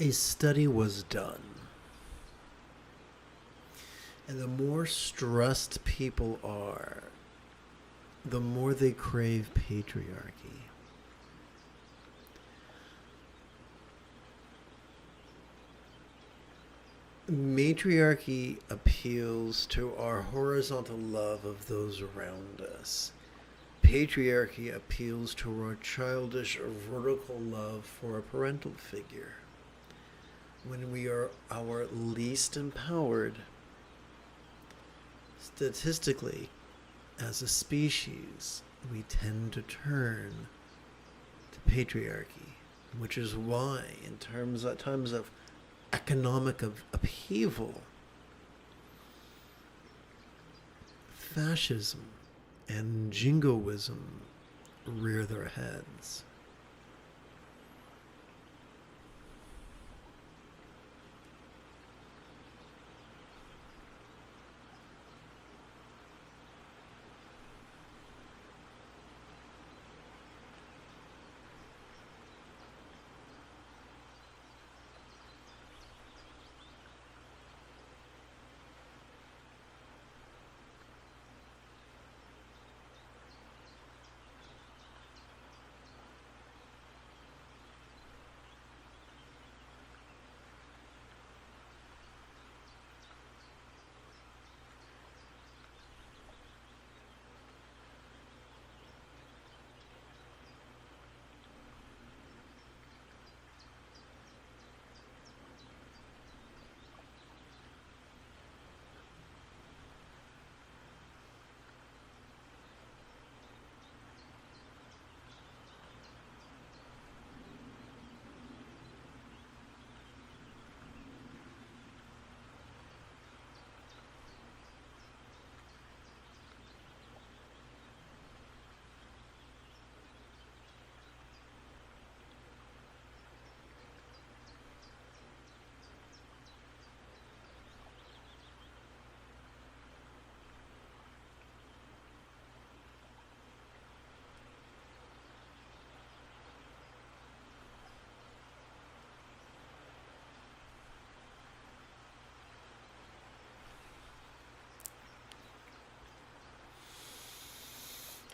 A study was done, and the more stressed people are, the more they crave patriarchy. Matriarchy appeals to our horizontal love of those around us. Patriarchy appeals to our childish vertical love for a parental figure. When we are our least empowered, statistically, as a species, we tend to turn to patriarchy, which is why, in times of economic upheaval, fascism and jingoism rear their heads.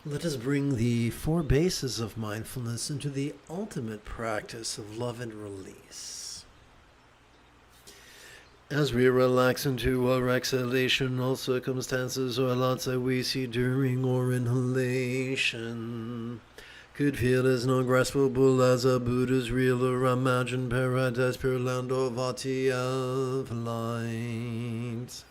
Let us bring the four bases of mindfulness into the ultimate practice of love and release. As we relax into our exhalation, all circumstances or lots that we see during our inhalation could feel as non-graspable as a Buddha's real or imagined paradise, pure land or vati of light.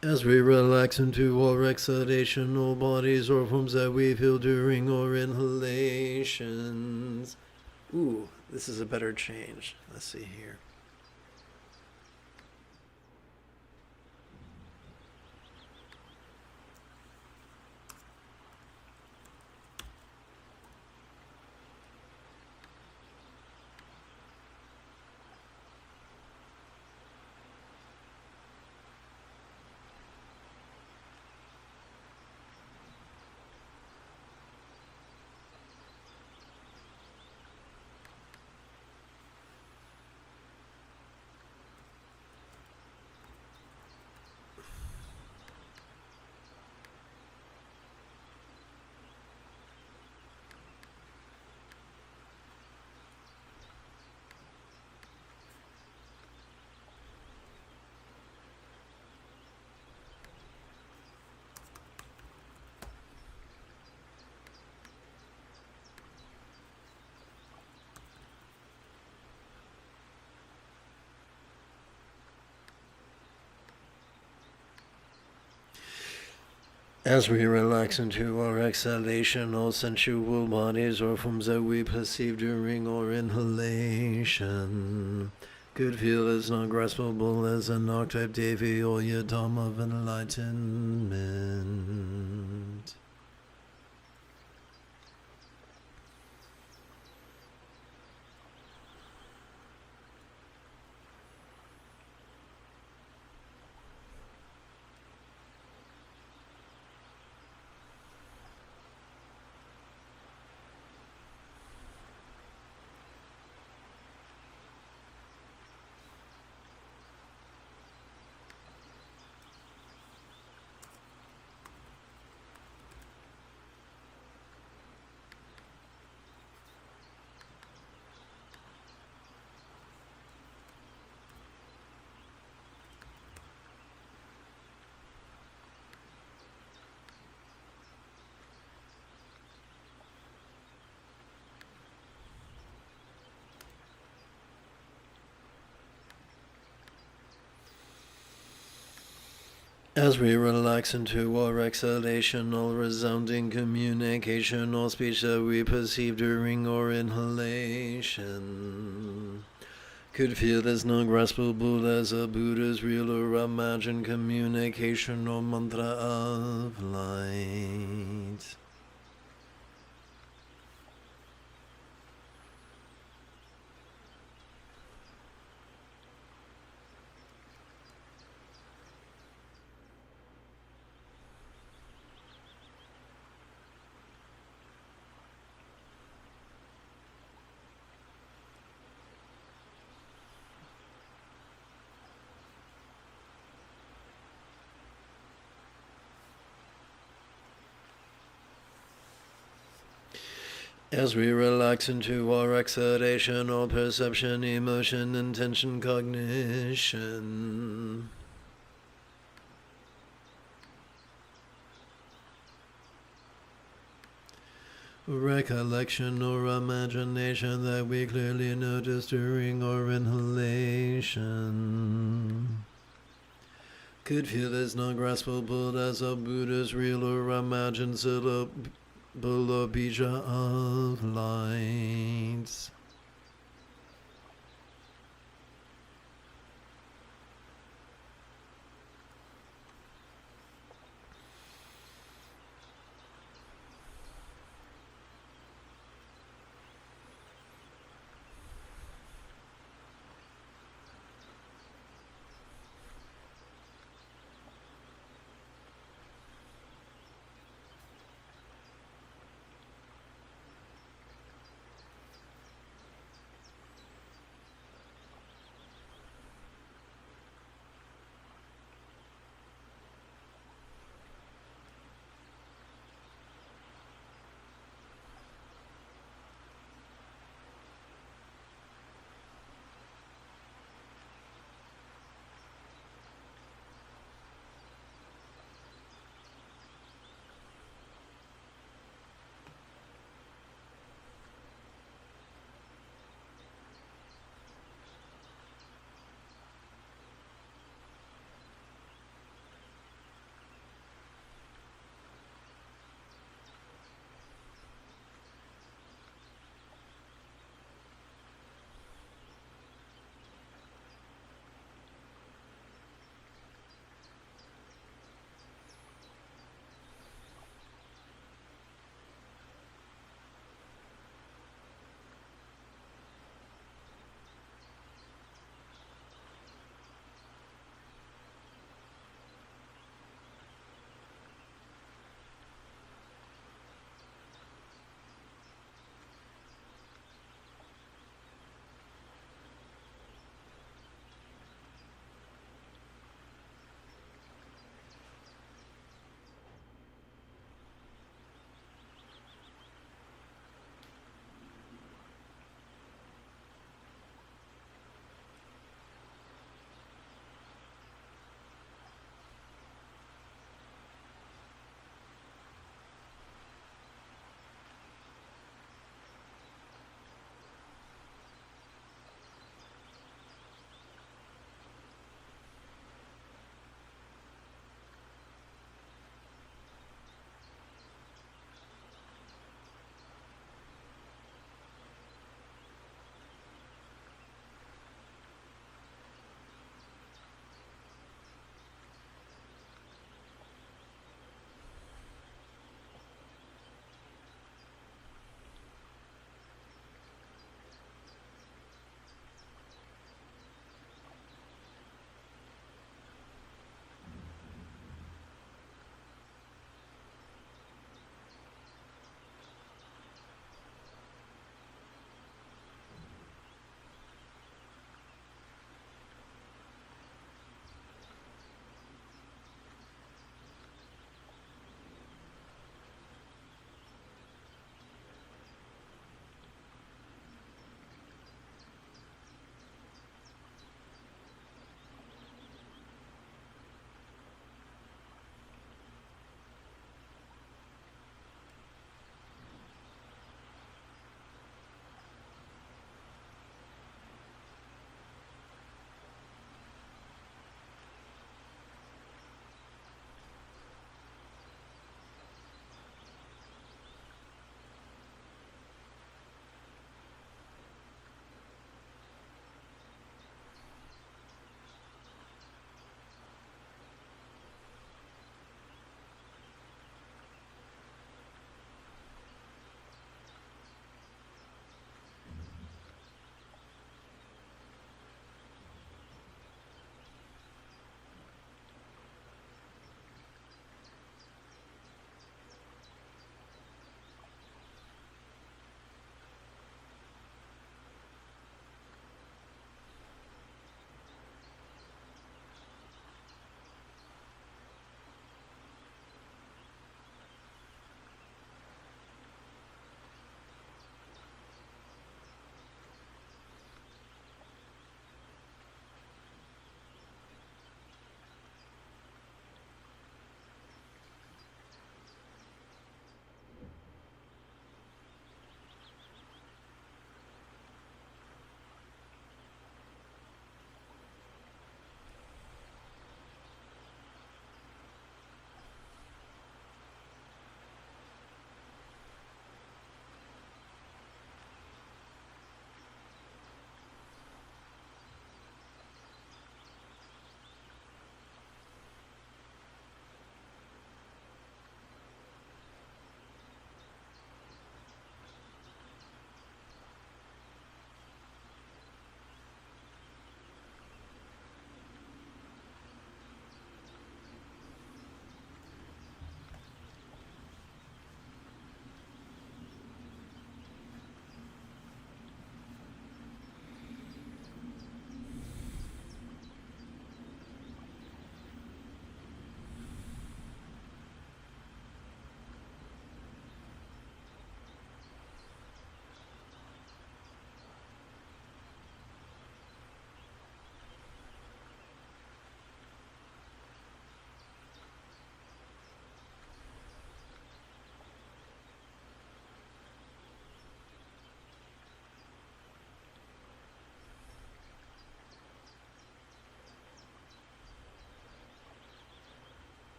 As we relax into our exhalation, all bodies or forms that we feel during our inhalations. Ooh, this is a better change. Let's see here. As we relax into our exhalation, all sensual bodies or forms that we perceive during our inhalation could feel as non-graspable as an archetype Devi or Yadam of enlightenment. As we relax into our exhalation, all resounding communication, all speech that we perceive during our inhalation could feel as non-graspable as a Buddha's real or imagined communication or mantra of light. As we relax into our exhalation, all perception, emotion, intention, cognition recollection or imagination that we clearly notice during our inhalation could feel as non-graspable as a Buddha's real or imagined syllable or bija of light.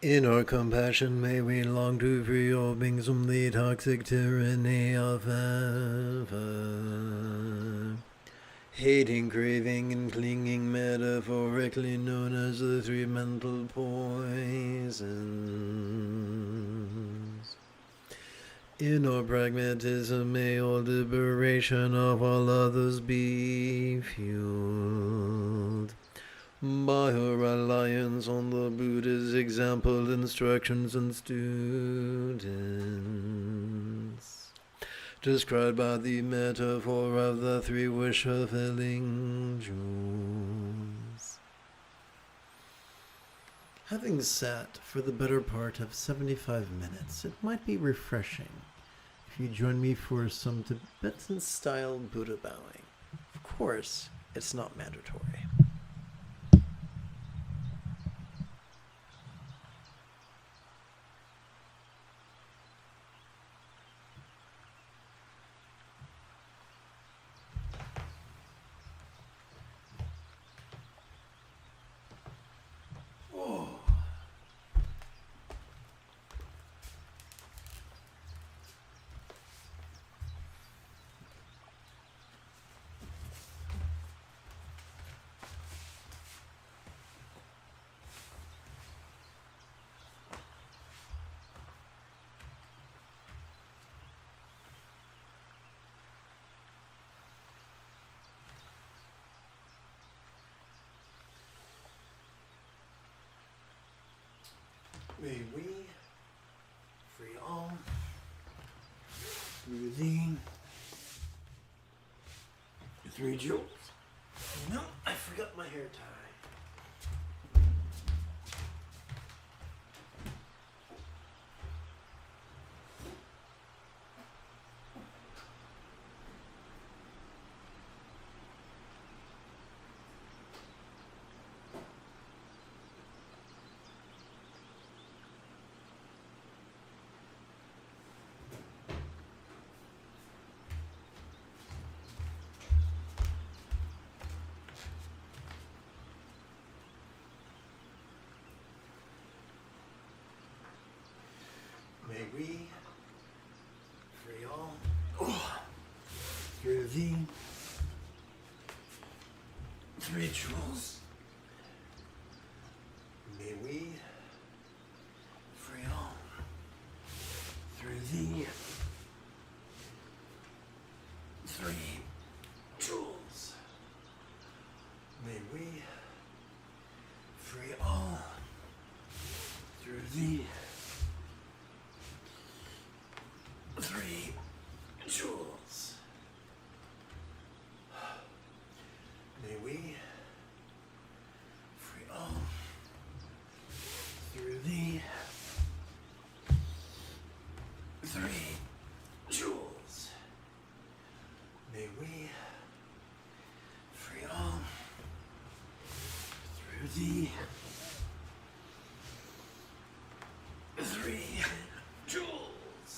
In our compassion may we long to free all beings from the toxic tyranny of ever. Hating, craving, and clinging, metaphorically known as the three mental poisons. In our pragmatism may all liberation of all others be fueled by her reliance on the Buddha's example, instructions, and students, described by the metaphor of the three wish-fulfilling jewels. Having sat for the better part of 75 minutes, it might be refreshing if you join me for some Tibetan-style Buddha bowing. Of course, it's not mandatory. May we free all through the three jewels. No, I forgot my hair tie. May we free all through the three jewels. May we free all through the three jewels. May we free all through the three jewels. May we free all through the three jewels. May we free all through the three jewels.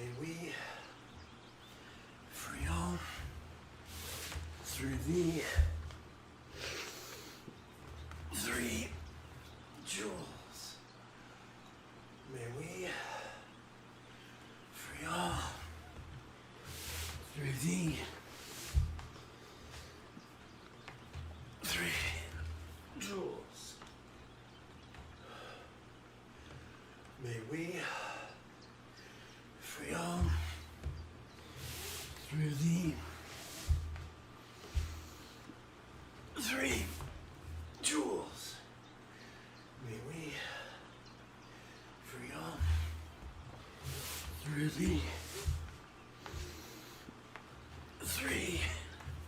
May we free all through the three jewels. May we free all through the three jewels. May we free all through the three jewels. May we free all through the three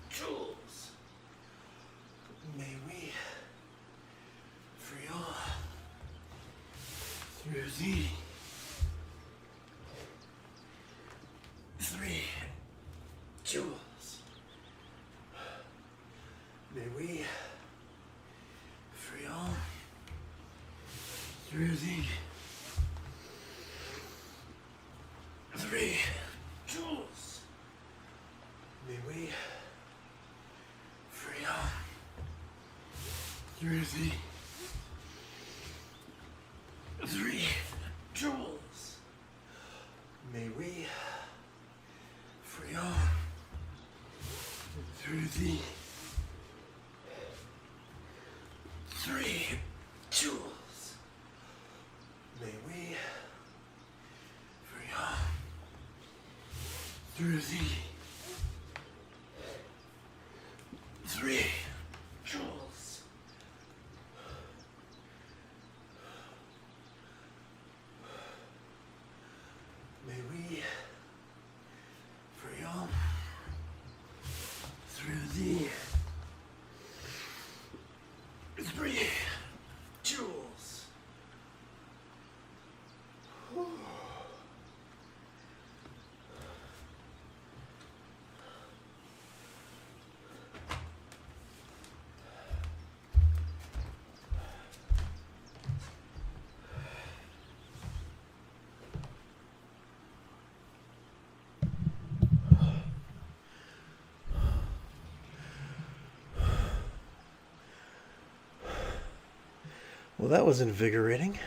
jewels. May we free all through the three jewels. May we free all through the three jewels. May we free all through through the 3 jewels. May we free all through the 3 jewels. May we free all through the 3 jewels. May we free all through the 3 jewels. Well, that was invigorating.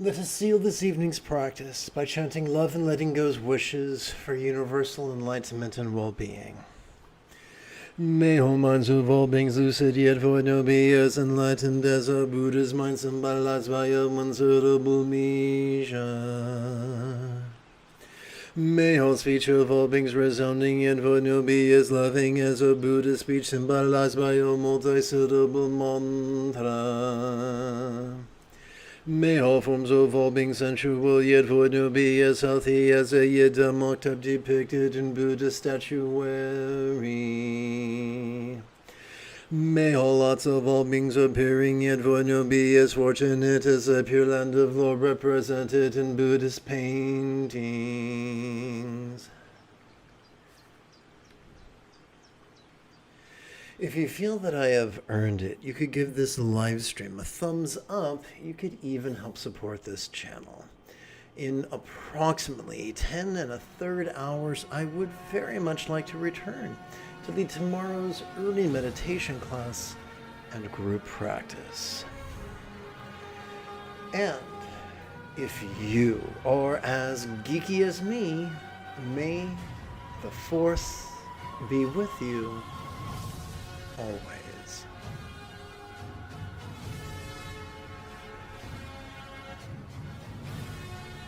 Let us seal this evening's practice by chanting love and letting go's wishes for universal enlightenment and well-being. May all minds of all beings lucid yet void no be as enlightened as a Buddha's mind symbolized by a unsuitable Misha. May all speech of all beings resounding yet void no be as loving as a Buddha's speech symbolized by a multi-syllable mantra. May all forms of all beings sensual yet void no be as healthy as a Yidam octave depicted in Buddha's statuary. May all lots of all beings appearing yet void no be as fortunate as a pure land of lore represented in Buddhist paintings. If you feel that I have earned it, you could give this live stream a thumbs up. You could even help support this channel. In approximately 10 1/3 hours, I would very much like to return to lead tomorrow's early meditation class and group practice. And if you are as geeky as me, may the Force be with you always.